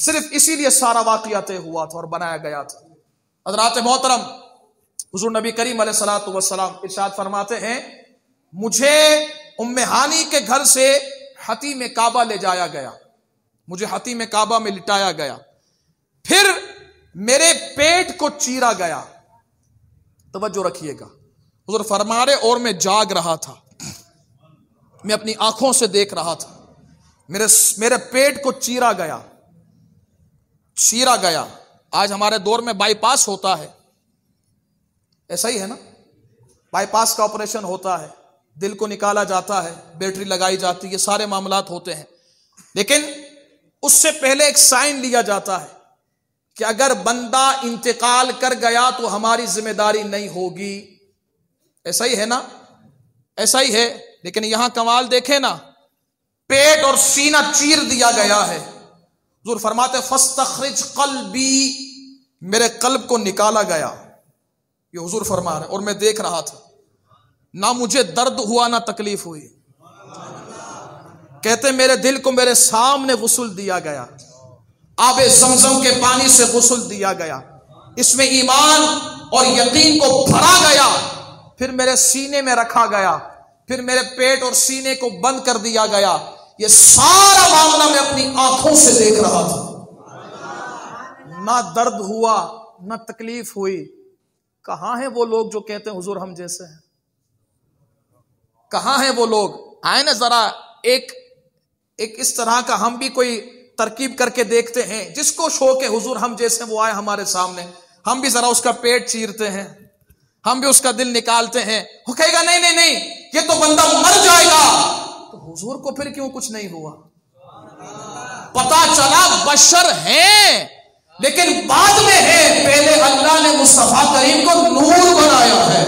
صرف اسی لیے سارا واقعہ طے ہوا تھا اور بنایا گیا تھا۔ حضرات محترم، حضور نبی کریم علیہ الصلوۃ والسلام ارشاد فرماتے ہیں مجھے ام ہانی کے گھر سے حتیم کعبہ لے جایا گیا، مجھے حتیم کعبہ میں لٹایا گیا، پھر میرے پیٹ کو چیرا گیا۔ توجہ رکھیے گا، حضور فرما رہے اور میں جاگ رہا تھا، میں اپنی آنکھوں سے دیکھ رہا تھا، میرے پیٹ کو چیرا گیا۔ آج ہمارے دور میں بائی پاس ہوتا ہے، ایسا ہی ہے نا، بائی پاس کا آپریشن ہوتا ہے، دل کو نکالا جاتا ہے، بیٹری لگائی جاتی ہے، یہ سارے معاملات ہوتے ہیں، لیکن اس سے پہلے ایک سائن لیا جاتا ہے کہ اگر بندہ انتقال کر گیا تو ہماری ذمہ داری نہیں ہوگی۔ ایسا ہی ہے نا، ایسا ہی ہے، لیکن یہاں کمال دیکھیں نا، پیٹ اور سینہ چیر دیا گیا ہے۔ حضور فرماتے فاستخرج قلبی، میرے قلب کو نکالا گیا، یہ حضور فرما رہے، اور میں دیکھ رہا تھا، نہ مجھے درد ہوا نہ تکلیف ہوئی۔ کہتے میرے دل کو میرے سامنے غسل دیا گیا، آب زمزم کے پانی سے غسل دیا گیا، اس میں ایمان اور یقین کو بھرا گیا، پھر میرے سینے میں رکھا گیا، پھر میرے پیٹ اور سینے کو بند کر دیا گیا. یہ سارا معاملہ میں اپنی آنکھوں سے دیکھ رہا تھا. نہ درد ہوا نہ تکلیف ہوئی. کہاں ہیں وہ لوگ جو کہتے ہیں حضور ہم جیسے ہیں؟ کہاں ہیں وہ لوگ؟ آئے نا ذرا ایک اس طرح کا ہم بھی کوئی ترکیب کر کے دیکھتے ہیں. جس کو شوق ہے حضور ہم جیسے وہ آئے ہمارے سامنے، ہم بھی ذرا اس کا پیٹ چیرتے ہیں، ہم بھی اس کا دل نکالتے ہیں. وہ کہے گا نہیں نہیں نہیں یہ تو بندہ مر جائے گا. تو حضور کو پھر کیوں کچھ نہیں ہوا؟ پتا چلا بشر ہیں لیکن بعد میں ہے. پہلے اللہ نے مصطفیٰ کریم کو نور بنایا ہے.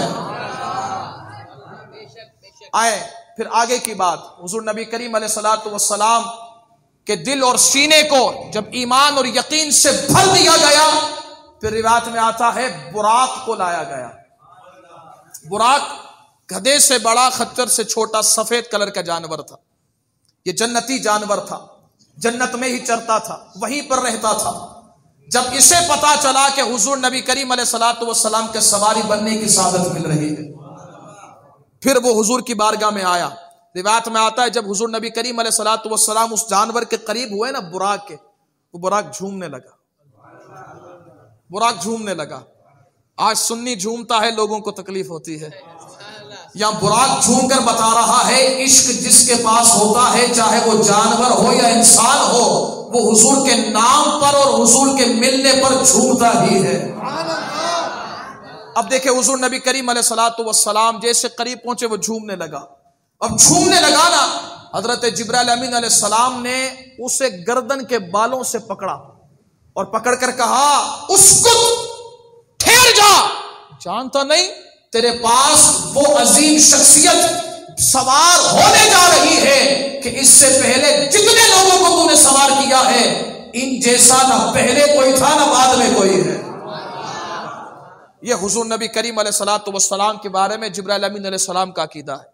آئے پھر آگے کی بات. حضور نبی کریم علیہ الصلوۃ والسلام کے دل اور سینے کو جب ایمان اور یقین سے بھر دیا گیا، پھر روایت میں آتا ہے براق کو لایا گیا. براق گدھے سے بڑا، خچر سے چھوٹا، سفید کلر کا جانور تھا. یہ جنتی جانور تھا، جنت میں ہی چرتا تھا، وہیں پر رہتا تھا. جب اسے پتا چلا کہ حضور نبی کریم علیہ الصلوۃ والسلام کے سواری بننے کی سعادت مل رہی ہے، پھر وہ حضور کی بارگاہ میں آیا. روایت میں آتا ہے جب حضور نبی کریم علیہ الصلوۃ والسلام اس جانور کے قریب ہوئے نا، براق کے، وہ براق جھومنے لگا. براق جھومنے لگا. آج سنی جھومتا ہے، لوگوں کو تکلیف ہوتی ہے. یا براق جھوم کر بتا رہا ہے عشق جس کے پاس ہوتا ہے، چاہے وہ جانور ہو یا انسان ہو، وہ حضور کے نام پر اور حضور کے ملنے پر جھومتا ہی ہے. اب دیکھیں حضور نبی کریم علیہ الصلوۃ والسلام جیسے قریب پہنچے وہ جھومنے لگا. اب جھومنے لگا نا، حضرت جبرائیل امین علیہ السلام نے اسے گردن کے بالوں سے پکڑا اور پکڑ کر کہا اسکت، ٹھہر جا. جانتا نہیں تیرے پاس وہ عظیم شخصیت سوار ہونے جا رہی ہے کہ اس سے پہلے جتنے لوگوں کو تو نے سوار کیا ہے، ان جیسا نہ پہلے کوئی تھا نہ بعد میں کوئی ہے. یہ حضور نبی کریم علیہ الصلوۃ والسلام کے بارے میں جبرائیل امین علیہ السلام کا عقیدہ ہے.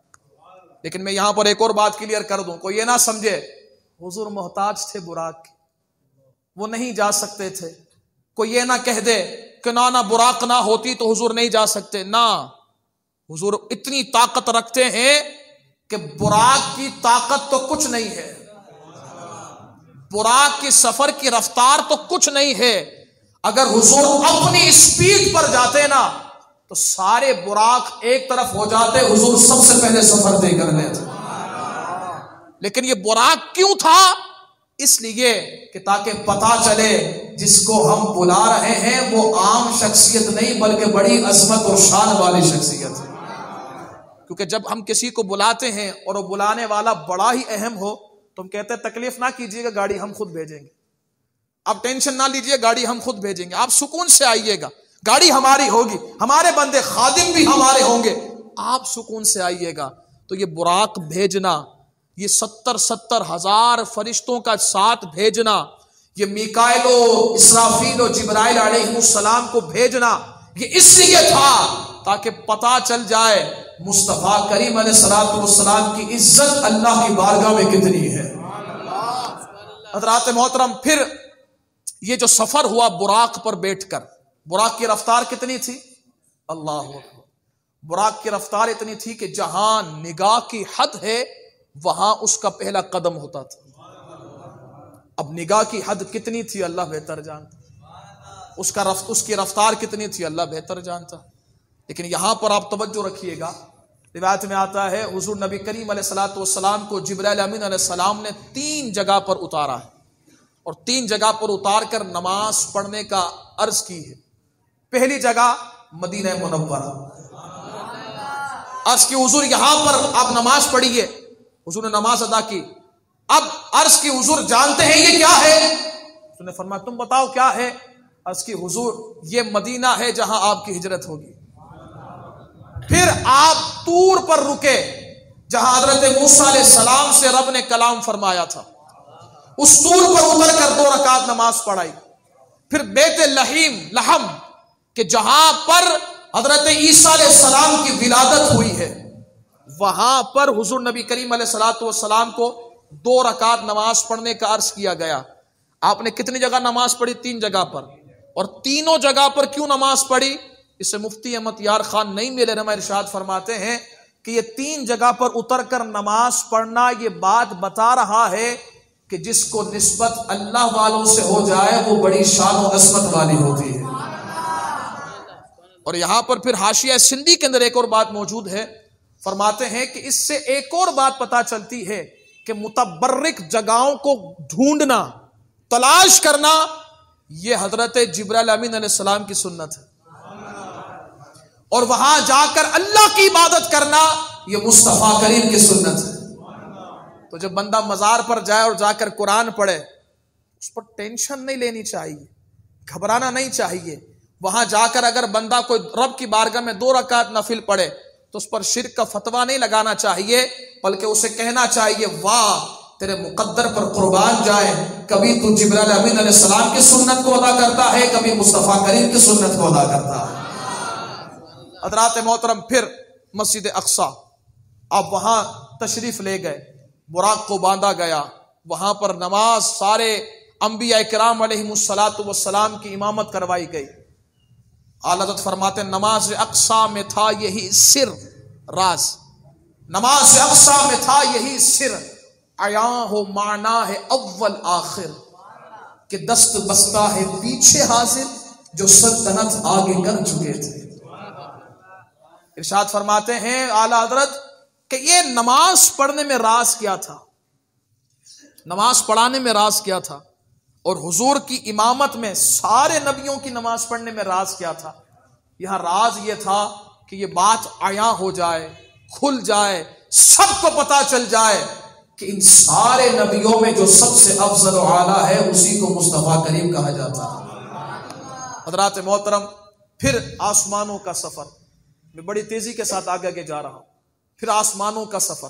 لیکن میں یہاں پر ایک اور بات کلیئر کر دوں، کوئی یہ نہ سمجھے حضور محتاج تھے براق کے، وہ نہیں جا سکتے تھے. کوئی یہ نہ کہہ دے کہ نہ براق نہ ہوتی تو حضور نہیں جا سکتے. نہ، حضور اتنی طاقت رکھتے ہیں کہ براق کی طاقت تو کچھ نہیں ہے، براق کی سفر کی رفتار تو کچھ نہیں ہے. اگر حضور اپنی اسپیڈ پر جاتے نا تو سارے براق ایک طرف ہو جاتے، حضور سب سے پہلے سفر طے کر لیتے. لیکن یہ براق کیوں تھا؟ اس لیے کہ تاکہ پتا چلے جس کو ہم بلا رہے ہیں وہ عام شخصیت نہیں بلکہ بڑی عظمت اور شان والی شخصیت ہے. کیونکہ جب ہم کسی کو بلاتے ہیں اور وہ بلانے والا بڑا ہی اہم ہو تو ہم کہتے ہیں تکلیف نہ کیجیے گا، گاڑی ہم خود بھیجیں گے. آپ ٹینشن نہ لیجیے، گاڑی ہم خود بھیجیں گے. آپ سکون سے آئیے گا، گاڑی ہماری ہوگی، ہمارے بندے خادم بھی ہمارے ہوں گے، آپ سکون سے آئیے گا. تو یہ براق بھیجنا، یہ 70 ہزار فرشتوں کا ساتھ بھیجنا، یہ میکائیل و اسرافیل و جبرائیل علیہ السلام کو بھیجنا، یہ اس لیے تھا تاکہ پتا چل جائے مصطفیٰ کریم علیہ السلام کی عزت اللہ کی بارگاہ میں کتنی ہے. حضرات محترم، پھر یہ جو سفر ہوا براق پر بیٹھ کر، براق کی رفتار کتنی تھی؟ اللہ اکبر. براق کی رفتار اتنی تھی کہ جہاں نگاہ کی حد ہے وہاں اس کا پہلا قدم ہوتا تھا. اب نگاہ کی حد کتنی تھی اللہ بہتر جانتا، اس کی رفتار کتنی تھی اللہ بہتر جانتا. لیکن یہاں پر آپ توجہ رکھیے گا، روایت میں آتا ہے حضور نبی کریم علیہ الصلوۃ والسلام کو جبرائیل امین علیہ السلام نے 3 جگہ پر اتارا ہے اور 3 جگہ پر اتار کر نماز پڑھنے کا عرض کی ہے. پہلی جگہ مدینہ منورہ، عرض کی حضور یہاں پر آپ نماز پڑھیے. حضور نے نماز ادا کی. اب عرض کی حضور جانتے ہیں یہ کیا ہے؟ حضور نے فرمایا تم بتاؤ کیا ہے؟ عرض کی حضور یہ مدینہ ہے جہاں آپ کی ہجرت ہوگی. پھر آپ طور پر رکے جہاں حضرت موسیٰ علیہ السلام سے رب نے کلام فرمایا تھا. اس طور پر اتر کر 2 رکعت نماز پڑھائی. پھر بیت لحم کہ جہاں پر حضرت عیسیٰ علیہ السلام کی ولادت ہوئی ہے، وہاں پر حضور نبی کریم علیہ الصلوۃ والسلام کو 2 رکعت نماز پڑھنے کا عرض کیا گیا. آپ نے کتنی جگہ نماز پڑھی؟ 3 جگہ پر. اور تینوں جگہ پر کیوں نماز پڑھی؟ اسے مفتی احمد یار خان نئی میرے رحمہ ارشاد فرماتے ہیں کہ یہ 3 جگہ پر اتر کر نماز پڑھنا یہ بات بتا رہا ہے کہ جس کو نسبت اللہ والوں سے ہو جائے وہ بڑی شان و عظمت والی ہوتی ہے۔ اور یہاں پر پھر حاشیہ سندھی کے اندر ایک اور بات موجود ہے، فرماتے ہیں کہ اس سے ایک اور بات پتا چلتی ہے کہ متبرک جگہوں کو ڈھونڈنا، تلاش کرنا، یہ حضرت جبرائیل امین علیہ السلام کی سنت ہے، اور وہاں جا کر اللہ کی عبادت کرنا یہ مصطفیٰ کریم کی سنت ہے۔ تو جب بندہ مزار پر جائے اور جا کر قرآن پڑھے، اس پر ٹینشن نہیں لینی چاہیے، گھبرانا نہیں چاہیے۔ وہاں جا کر اگر بندہ کوئی رب کی بارگاہ میں 2 رکعت نفل پڑھے تو اس پر شرک کا فتویٰ نہیں لگانا چاہیے، بلکہ اسے کہنا چاہیے واہ تیرے مقدر پر قربان جائے، کبھی تو جبرائیل امین علیہ السلام کی سنت کو ادا کرتا ہے، کبھی مصطفیٰ کریم کی سنت کو ادا کرتا ہے۔ حضرات محترم، پھر مسجد اقصی، اب وہاں تشریف لے گئے، براق کو باندھا گیا، وہاں پر نماز سارے انبیاء کرام علیہم السلام کی امامت کروائی گئی۔ اعلیٰ حضرت فرماتے ہیں نماز اقصی میں تھا یہی سر، راز، نماز اقصی میں تھا یہی سر، عیاں ہو معنی ہے اول آخر، کہ دست بستہ ہے پیچھے حاضر جو سلطنت آگے کر چکے تھے۔ ارشاد فرماتے ہیں اعلیٰ حضرت کہ یہ نماز پڑھنے میں راز کیا تھا، نماز پڑھانے میں راز کیا تھا، اور حضور کی امامت میں سارے نبیوں کی نماز پڑھنے میں راز کیا تھا؟ یہاں راز یہ تھا کہ یہ بات عیاں ہو جائے، کھل جائے، سب کو پتا چل جائے کہ ان سارے نبیوں میں جو سب سے افضل و اعلیٰ ہے اسی کو مصطفیٰ کریم کہا جاتا ہے۔ حضرات محترم، پھر آسمانوں کا سفر، میں بڑی تیزی کے ساتھ آگے جا رہا ہوں۔ پھر آسمانوں کا سفر،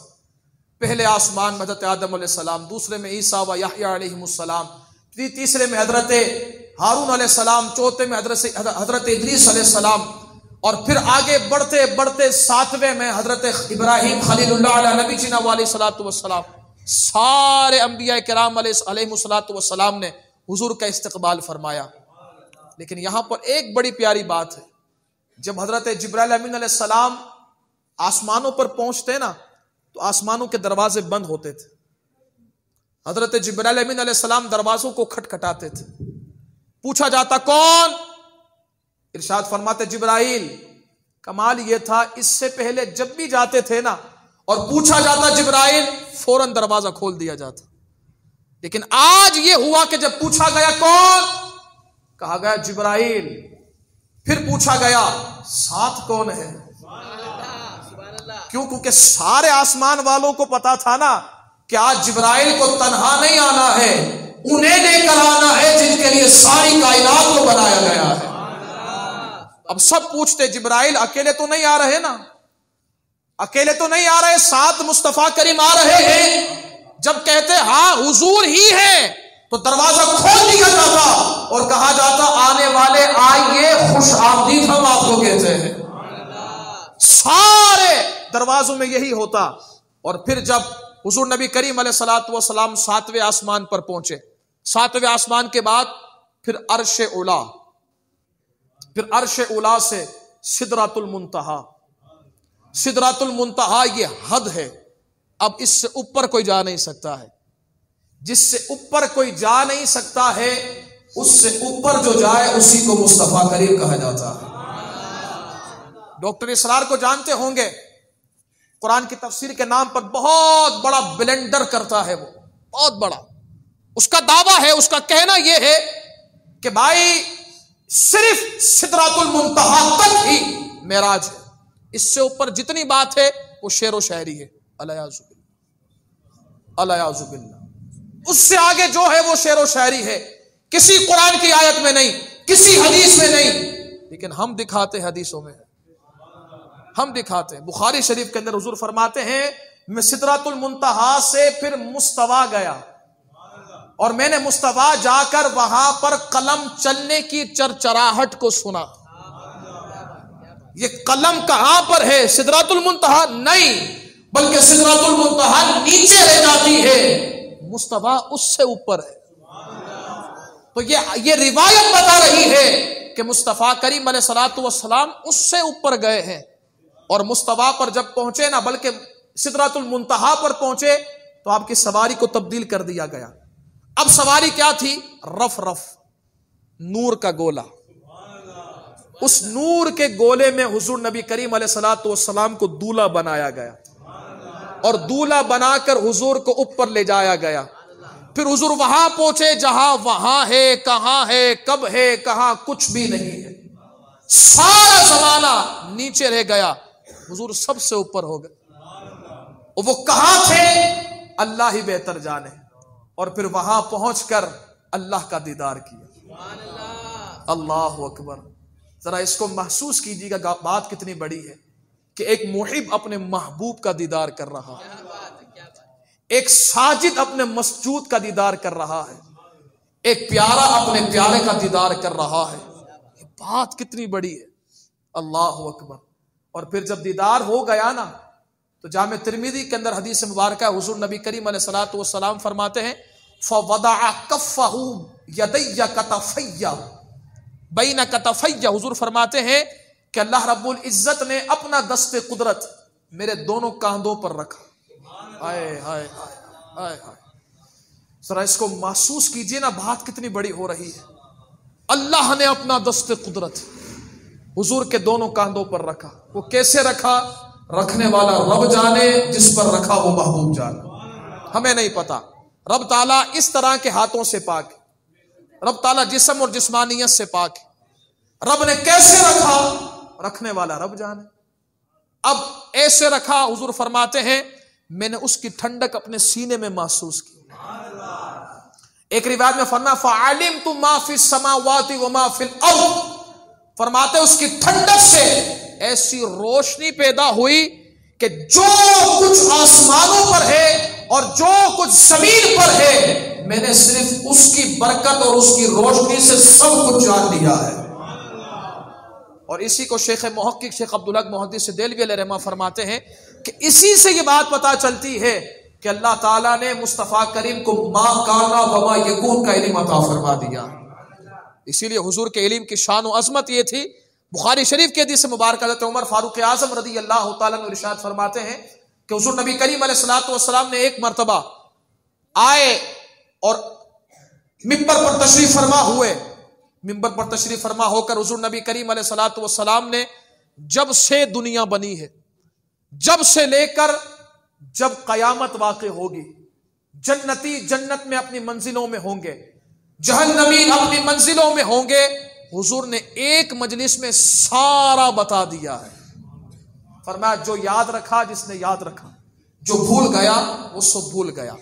پہلے آسمان میں حضرت آدم علیہ السلام، دوسرے میں عیسیٰ و یحییٰ علیہم السلام، تیسرے میں حضرت ہارون علیہ السلام، چوتھے میں حضرت ادریس علیہ السلام، اور پھر آگے بڑھتے بڑھتے 7ویں میں حضرت ابراہیم خلیل اللہ علیہ نبی جینا علیہ الصلوۃ والسلام۔ سارے انبیاء کرام علیہم الصلوۃ والسلام نے حضور کا استقبال فرمایا۔ لیکن یہاں پر ایک بڑی پیاری بات ہے، جب حضرت جبرائیل امین علیہ السلام آسمانوں پر پہنچتے نا تو آسمانوں کے دروازے بند ہوتے تھے۔ حضرت جبرائیل امین علیہ السلام دروازوں کو کھٹکھٹاتے تھے، پوچھا جاتا کون؟ ارشاد فرماتے جبرائیل۔ کمال یہ تھا اس سے پہلے جب بھی جاتے تھے نا اور پوچھا جاتا جبرائیل، فوراً دروازہ کھول دیا جاتا۔ لیکن آج یہ ہوا کہ جب پوچھا گیا کون، کہا گیا جبرائیل، پھر پوچھا گیا ساتھ کون ہے؟ کیوں؟ کیونکہ سارے آسمان والوں کو پتا تھا نا کہ آج جبرائیل کو تنہا نہیں آنا ہے، انہیں لے کر آنا ہے جن کے لیے ساری کائنات کو بنایا گیا ہے۔ اب سب پوچھتے جبرائیل اکیلے تو نہیں آ رہے نا، اکیلے تو نہیں آ رہے، ساتھ مصطفیٰ کریم آ رہے ہیں۔ جب کہتے ہاں حضور ہی ہے تو دروازہ کھول دیا جاتا اور کہا جاتا آنے والے آئیے، خوش آمدید ہم آپ کو کہتے ہیں۔ سارے دروازوں میں یہی ہوتا۔ اور پھر جب حضور نبی کریم علیہ الصلوۃ والسلام 7ویں آسمان پر پہنچے، 7ویں آسمان کے بعد پھر عرش اولا، پھر عرش اولا سے سدرۃ المنتہا۔ سدرۃ المنتہا یہ حد ہے، اب اس سے اوپر کوئی جا نہیں سکتا ہے۔ جس سے اوپر کوئی جا نہیں سکتا ہے، اس سے اوپر جو جائے اسی کو مصطفیٰ کریم کہا جاتا ہے۔ ڈاکٹر اسرار کو جانتے ہوں گے، قرآن کی تفسیر کے نام پر بہت بڑا بلنڈر کرتا ہے، وہ بہت بڑا اس کا دعویٰ ہے، اس کا کہنا یہ ہے کہ بھائی صرف سدرۃ المنتہا تک ہی معراج ہے، اس سے اوپر جتنی بات ہے وہ شعر و شاعری ہے، الیاذ باللہ۔ اس سے آگے جو ہے وہ شعر و شاعری ہے، کسی قرآن کی آیت میں نہیں، کسی حدیث میں نہیں، لیکن ہم دکھاتے حدیثوں میں، ہم دکھاتے ہیں۔ بخاری شریف کے اندر حضور فرماتے ہیں میں سدرۃ المنتہا سے پھر مستویٰ گیا، اور میں نے مستویٰ جا کر وہاں پر قلم چلنے کی چرچراہٹ کو سنا۔ یہ قلم کہاں پر ہے؟ سدرۃ المنتہا نہیں، بلکہ سدرۃ المنتہا نیچے رہ جاتی ہے، مستویٰ اس سے اوپر ہے۔ تو یہ روایت بتا رہی ہے کہ مصطفیٰ کریم علیہ الصلوۃ والسلام اس سے اوپر گئے ہیں، اور مصطفیٰ پر جب پہنچے نا، بلکہ سدرۃ المنتہا پر پہنچے تو آپ کی سواری کو تبدیل کر دیا گیا۔ اب سواری کیا تھی؟ رف رف، نور کا گولا۔ اس نور کے گولے میں حضور نبی کریم علیہ الصلوۃ والسلام کو دولہا بنایا گیا، اور دولہا بنا کر حضور کو اوپر لے جایا گیا۔ پھر حضور وہاں پہنچے جہاں وہاں ہے، کہاں ہے، کب ہے، کہاں کچھ بھی نہیں ہے، سارا زمانہ نیچے رہ گیا، حضور سب سے اوپر ہو گئے۔ اور وہ کہاں تھے اللہ ہی بہتر جانے، اور پھر وہاں پہنچ کر اللہ کا دیدار کیا۔ اللہ اکبر، ذرا اس کو محسوس کیجیے گا بات کتنی بڑی ہے کہ ایک محب اپنے محبوب کا دیدار کر رہا ہے، ایک ساجد اپنے مسجود کا دیدار کر رہا ہے، ایک پیارا اپنے پیارے کا دیدار کر رہا ہے۔ یہ بات کتنی بڑی ہے، اللہ اکبر۔ اور پھر جب دیدار ہو گیا نا، تو جامع ترمذی کے اندر حدیث مبارکہ ہے، حضور نبی کریم علیہ الصلوۃ والسلام فرماتے ہیں فَوَضَعَ كَفَّهُ يَدَيَّ كَتَفَيَّ بَيْنَ كَتَفَيَّ، حضور فرماتے ہیں کہ اللہ رب العزت نے اپنا دست قدرت میرے دونوں کاندھوں پر رکھا۔ ہائے ہائے ہائے ہائے، ذرا اس کو محسوس کیجئے نا، بات کتنی بڑی ہو رہی ہے۔ اللہ نے اپنا دست قدرت حضور کے دونوں کاندھوں پر رکھا۔ وہ کیسے رکھا؟ رکھنے والا رب جانے، جس پر رکھا وہ محبوب جانے، ہمیں نہیں پتا۔ رب تعالیٰ اس طرح کے ہاتھوں سے پاک ہے، رب تعالیٰ جسم اور جسمانیت سے پاک ہے۔ رب نے کیسے رکھا؟ رکھنے والا رب جانے۔ اب ایسے رکھا، حضور فرماتے ہیں میں نے اس کی ٹھنڈک اپنے سینے میں محسوس کی۔ ایک روایت میں فرمایا فَعَلِمْتُ مَا فِي السَّمَاوَاتِ وَمَا فِي الْأَرْضِ، فرماتے اس کی ٹھنڈک سے ایسی روشنی پیدا ہوئی کہ جو کچھ آسمانوں پر ہے اور جو کچھ زمین پر ہے، میں نے صرف اس کی برکت اور اس کی روشنی سے سب کچھ جان لیا ہے۔ اور اسی کو شیخ محقق شیخ عبدالحق محدث دہلوی علیہ رحمہ فرماتے ہیں کہ اسی سے یہ بات پتہ چلتی ہے کہ اللہ تعالیٰ نے مصطفیٰ کریم کو ما کانا وما یکون کا علم عطا فرما دیا۔ اسی لیے حضور کے علم کی شان و عظمت یہ تھی، بخاری شریف کی حدیث مبارکہ حضرت عمر فاروق اعظم رضی اللہ تعالیٰ عنہ ارشاد فرماتے ہیں کہ حضور نبی کریم علیہ الصلوۃ والسلام نے ایک مرتبہ آئے اور ممبر پر تشریف فرما ہوئے، ممبر پر تشریف فرما ہو کر حضور نبی کریم علیہ الصلوۃ والسلام نے جب سے دنیا بنی ہے، جب سے لے کر جب قیامت واقع ہوگی، جنتی جنت میں اپنی منزلوں میں ہوں گے، جہنمی اپنی منزلوں میں ہوں گے، حضور نے ایک مجلس میں سارا بتا دیا ہے۔ فرمایا جو یاد رکھا جس نے یاد رکھا، جو بھول گیا وہ سب بھول گیا۔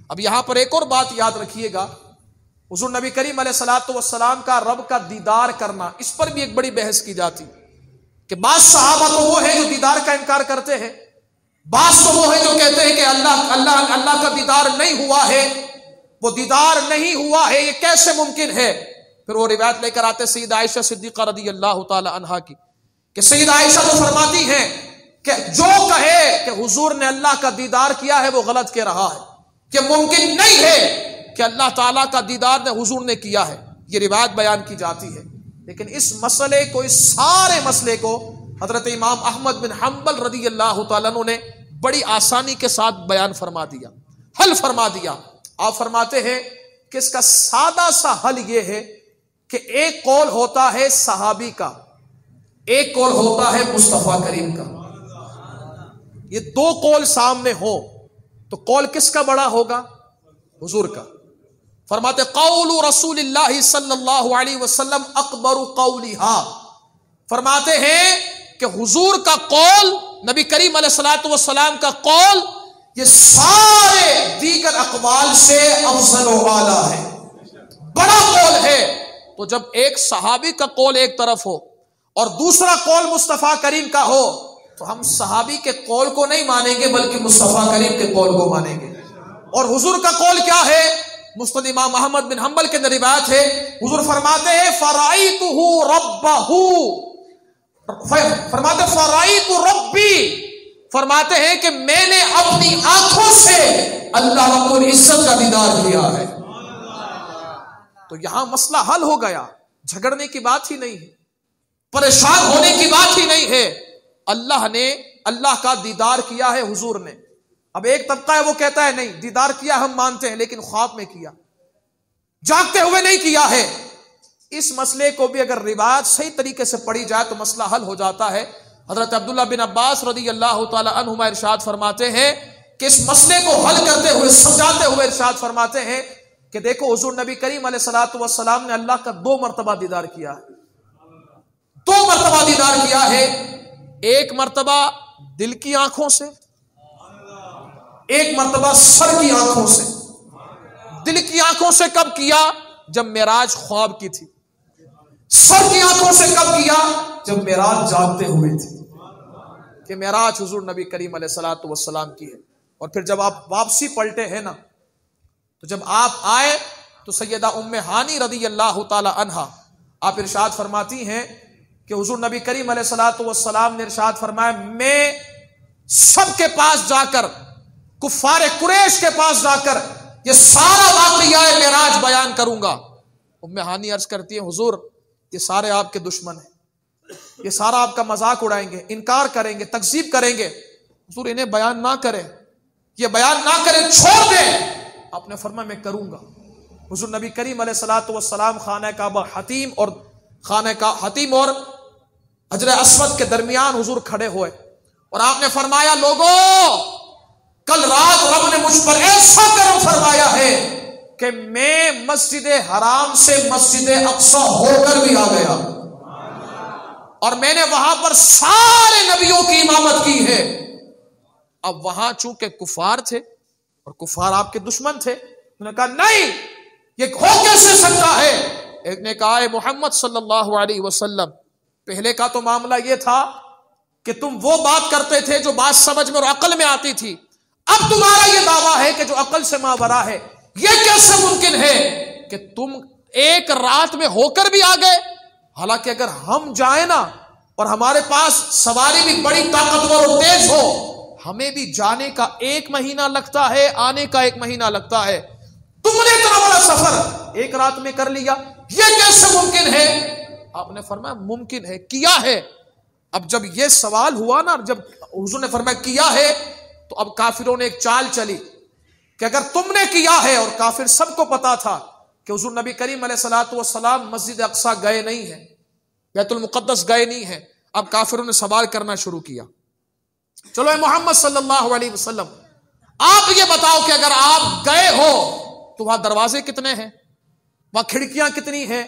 اب یہاں پر ایک اور بات یاد رکھیے گا، حضور نبی کریم علیہ الصلوۃ والسلام کا رب کا دیدار کرنا، اس پر بھی ایک بڑی بحث کی جاتی کہ بعض صحابہ تو وہ ہیں جو دیدار کا انکار کرتے ہیں، بعض تو وہ ہیں جو کہتے ہیں کہ اللہ کا دیدار نہیں ہوا ہے، وہ دیدار نہیں ہوا ہے، یہ کیسے ممکن ہے؟ پھر وہ روایت لے کر آتے سیدہ عائشہ صدیقہ رضی اللہ تعالی عنہا کی کہ سیدہ عائشہ تو فرماتی ہیں کہ جو کہے کہ حضور نے اللہ کا دیدار کیا ہے وہ غلط کہہ رہا ہے، کہ ممکن نہیں ہے کہ اللہ تعالیٰ کا دیدار نے حضور نے کیا ہے، یہ روایت بیان کی جاتی ہے۔ لیکن اس مسئلے کو، اس سارے مسئلے کو حضرت امام احمد بن حنبل رضی اللہ تعالیٰ عنہ نے بڑی آسانی کے ساتھ بیان فرما دیا، حل فرما دیا۔ آپ فرماتے ہیں کہ اس کا سادہ سا حل یہ ہے کہ ایک قول ہوتا ہے صحابی کا، ایک قول ہوتا ہے مصطفیٰ کریم کا۔ یہ دو قول سامنے ہو تو قول کس کا بڑا ہوگا؟ حضور کا۔ فرماتے قول رسول اللہ صلی اللہ علیہ وسلم اکبر قولھا، فرماتے ہیں کہ حضور کا قول، نبی کریم علیہ الصلوۃ والسلام کا قول، یہ سارے دیگر اقوال سے افضل و اعلیٰ ہے، بڑا قول ہے۔ تو جب ایک صحابی کا قول ایک طرف ہو اور دوسرا قول مصطفیٰ کریم کا ہو تو ہم صحابی کے قول کو نہیں مانیں گے بلکہ مصطفیٰ کریم کے قول کو مانیں گے۔ اور حضور کا قول کیا ہے؟ مسند امام احمد بن حنبل کے اندر روایت ہے، حضور فرماتے ہیں فرائیتہ ربہ، فرماتے فرائیت ربی، فرماتے ہیں کہ میں نے اپنی آنکھوں سے اللہ رب العزت کا دیدار کیا ہے۔ تو یہاں مسئلہ حل ہو گیا جھگڑنے کی بات ہی نہیں ہے، پریشان ہونے کی بات ہی نہیں ہے. اللہ نے اللہ کا دیدار کیا ہے حضور نے. اب ایک طبقہ ہے وہ کہتا ہے نہیں، دیدار کیا ہم مانتے ہیں لیکن خواب میں کیا، جاگتے ہوئے نہیں کیا ہے. اس مسئلے کو بھی اگر روایت صحیح طریقے سے پڑھی جائے تو مسئلہ حل ہو جاتا ہے. حضرت عبداللہ بن عباس رضی اللہ تعالی عنہما ارشاد فرماتے ہیں کہ اس مسئلے کو حل کرتے ہوئے سمجھاتے ہوئے ارشاد فرماتے ہیں کہ دیکھو حضور نبی کریم علیہ الصلوۃ والسلام نے اللہ کا 2 مرتبہ دیدار کیا ہے. 2 مرتبہ دیدار کیا ہے. ایک مرتبہ دل کی آنکھوں سے، ایک مرتبہ سر کی آنکھوں سے. دل کی آنکھوں سے کب کیا؟ جب معراج خواب کی تھی. سر کی آنکھوں سے کب کیا؟ جب معراج جاگتے ہوئے تھی کہ معراج حضور نبی کریم علیہ الصلوۃ والسلام کی ہے. اور پھر جب آپ واپسی پلٹے ہیں نا، تو جب آپ آئے تو سیدہ ام ہانی رضی اللہ تعالی عنہا آپ ارشاد فرماتی ہیں کہ حضور نبی کریم علیہ الصلوۃ والسلام نے ارشاد فرمایا میں سب کے پاس جا کر، کفار قریش کے پاس جا کر یہ سارا واقعہ معراج بیان کروں گا. ام ہانی عرض کرتی ہے حضور یہ سارے آپ کے دشمن ہیں، یہ سارا آپ کا مذاق اڑائیں گے، انکار کریں گے، تکذیب کریں گے. حضور انہیں بیان نہ کریں، یہ بیان نہ کریں، چھوڑ دیں. آپ نے فرمایا میں کروں گا. حضور نبی کریم علیہ الصلوۃ والسلام خانہ کعبہ حتیم اور حجر اسود کے درمیان حضور کھڑے ہوئے اور آپ نے فرمایا لوگوں کل رات رب نے مجھ پر ایسا کرم فرمایا ہے کہ میں مسجد حرام سے مسجد اقصی ہو کر بھی آ گیا اور میں نے وہاں پر سارے نبیوں کی امامت کی ہے. اب وہاں چونکہ کفار تھے اور کفار آپ کے دشمن تھے، انہوں نے کہا نہیں یہ ہو کیسے سکتا ہے. ایک نے کہا اے محمد صلی اللہ علیہ وسلم، پہلے کا تو معاملہ یہ تھا کہ تم وہ بات کرتے تھے جو بات سمجھ میں اور عقل میں آتی تھی، اب تمہارا یہ دعویٰ ہے کہ جو عقل سے ماورا ہے. یہ کیسے ممکن ہے کہ تم ایک رات میں ہو کر بھی آ گئے؟ حالانکہ اگر ہم جائیں نا اور ہمارے پاس سواری بھی بڑی طاقتور اور تیز ہو، ہمیں بھی جانے کا 1 مہینہ لگتا ہے، آنے کا 1 مہینہ لگتا ہے. تم نے اتنا بڑا سفر 1 رات میں کر لیا، یہ کیسے ممکن ہے؟ آپ نے فرمایا ممکن ہے، کیا ہے. اب جب یہ سوال ہوا نا، جب حضور نے فرمایا کیا ہے، تو اب کافروں نے ایک چال چلی کہ اگر تم نے کیا ہے، اور کافر سب کو پتا تھا کہ حضور نبی کریم علیہ الصلوۃ والسلام مسجد اقصی گئے نہیں ہیں، بیت المقدس گئے نہیں ہیں. اب کافروں نے سوال کرنا شروع کیا، چلو اے محمد صلی اللہ علیہ وسلم آپ یہ بتاؤ کہ اگر آپ گئے ہو تو وہاں دروازے کتنے ہیں، وہاں کھڑکیاں کتنی ہیں،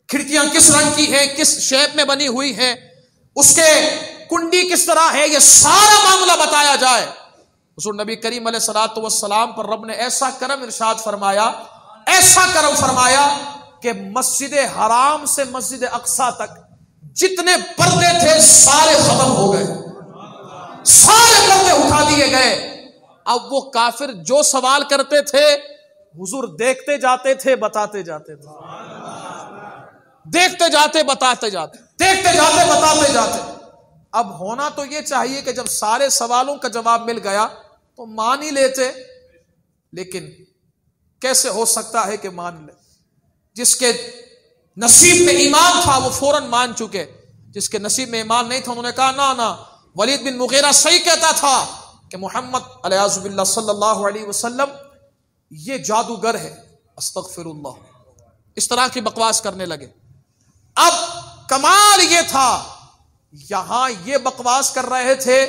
کھڑکیاں کس رنگ کی ہیں، کس شیپ میں بنی ہوئی ہیں، اس کے کنڈی کس طرح ہے، یہ سارا معاملہ بتایا جائے. حضور نبی کریم علیہ الصلوۃ والسلام پر رب نے ایسا کرم ارشاد فرمایا، ایسا کرم فرمایا کہ مسجد حرام سے مسجد اقصی تک جتنے پردے تھے سارے ختم ہو گئے، سارے پردے اٹھا دیے گئے. اب وہ کافر جو سوال کرتے تھے حضور دیکھتے جاتے تھے، بتاتے جاتے تھے، دیکھتے جاتے بتاتے جاتے، دیکھتے جاتے بتاتے جاتے. اب ہونا تو یہ چاہیے کہ جب سارے سوالوں کا جواب مل گیا تو مان ہی لیتے، لیکن کیسے ہو سکتا ہے کہ مان لے؟ جس کے نصیب میں ایمان تھا وہ فوراً مان چکے، جس کے نصیب میں ایمان نہیں تھا انہوں نے کہا نا. ولید بن مغیرہ صحیح کہتا تھا کہ محمد علیہ باللہ صلی اللہ علیہ وسلم یہ جادوگر ہے، استغفر اللہ، اس طرح کی بکواس کرنے لگے. اب کمال یہ تھا یہاں یہ بکواس کر رہے تھے،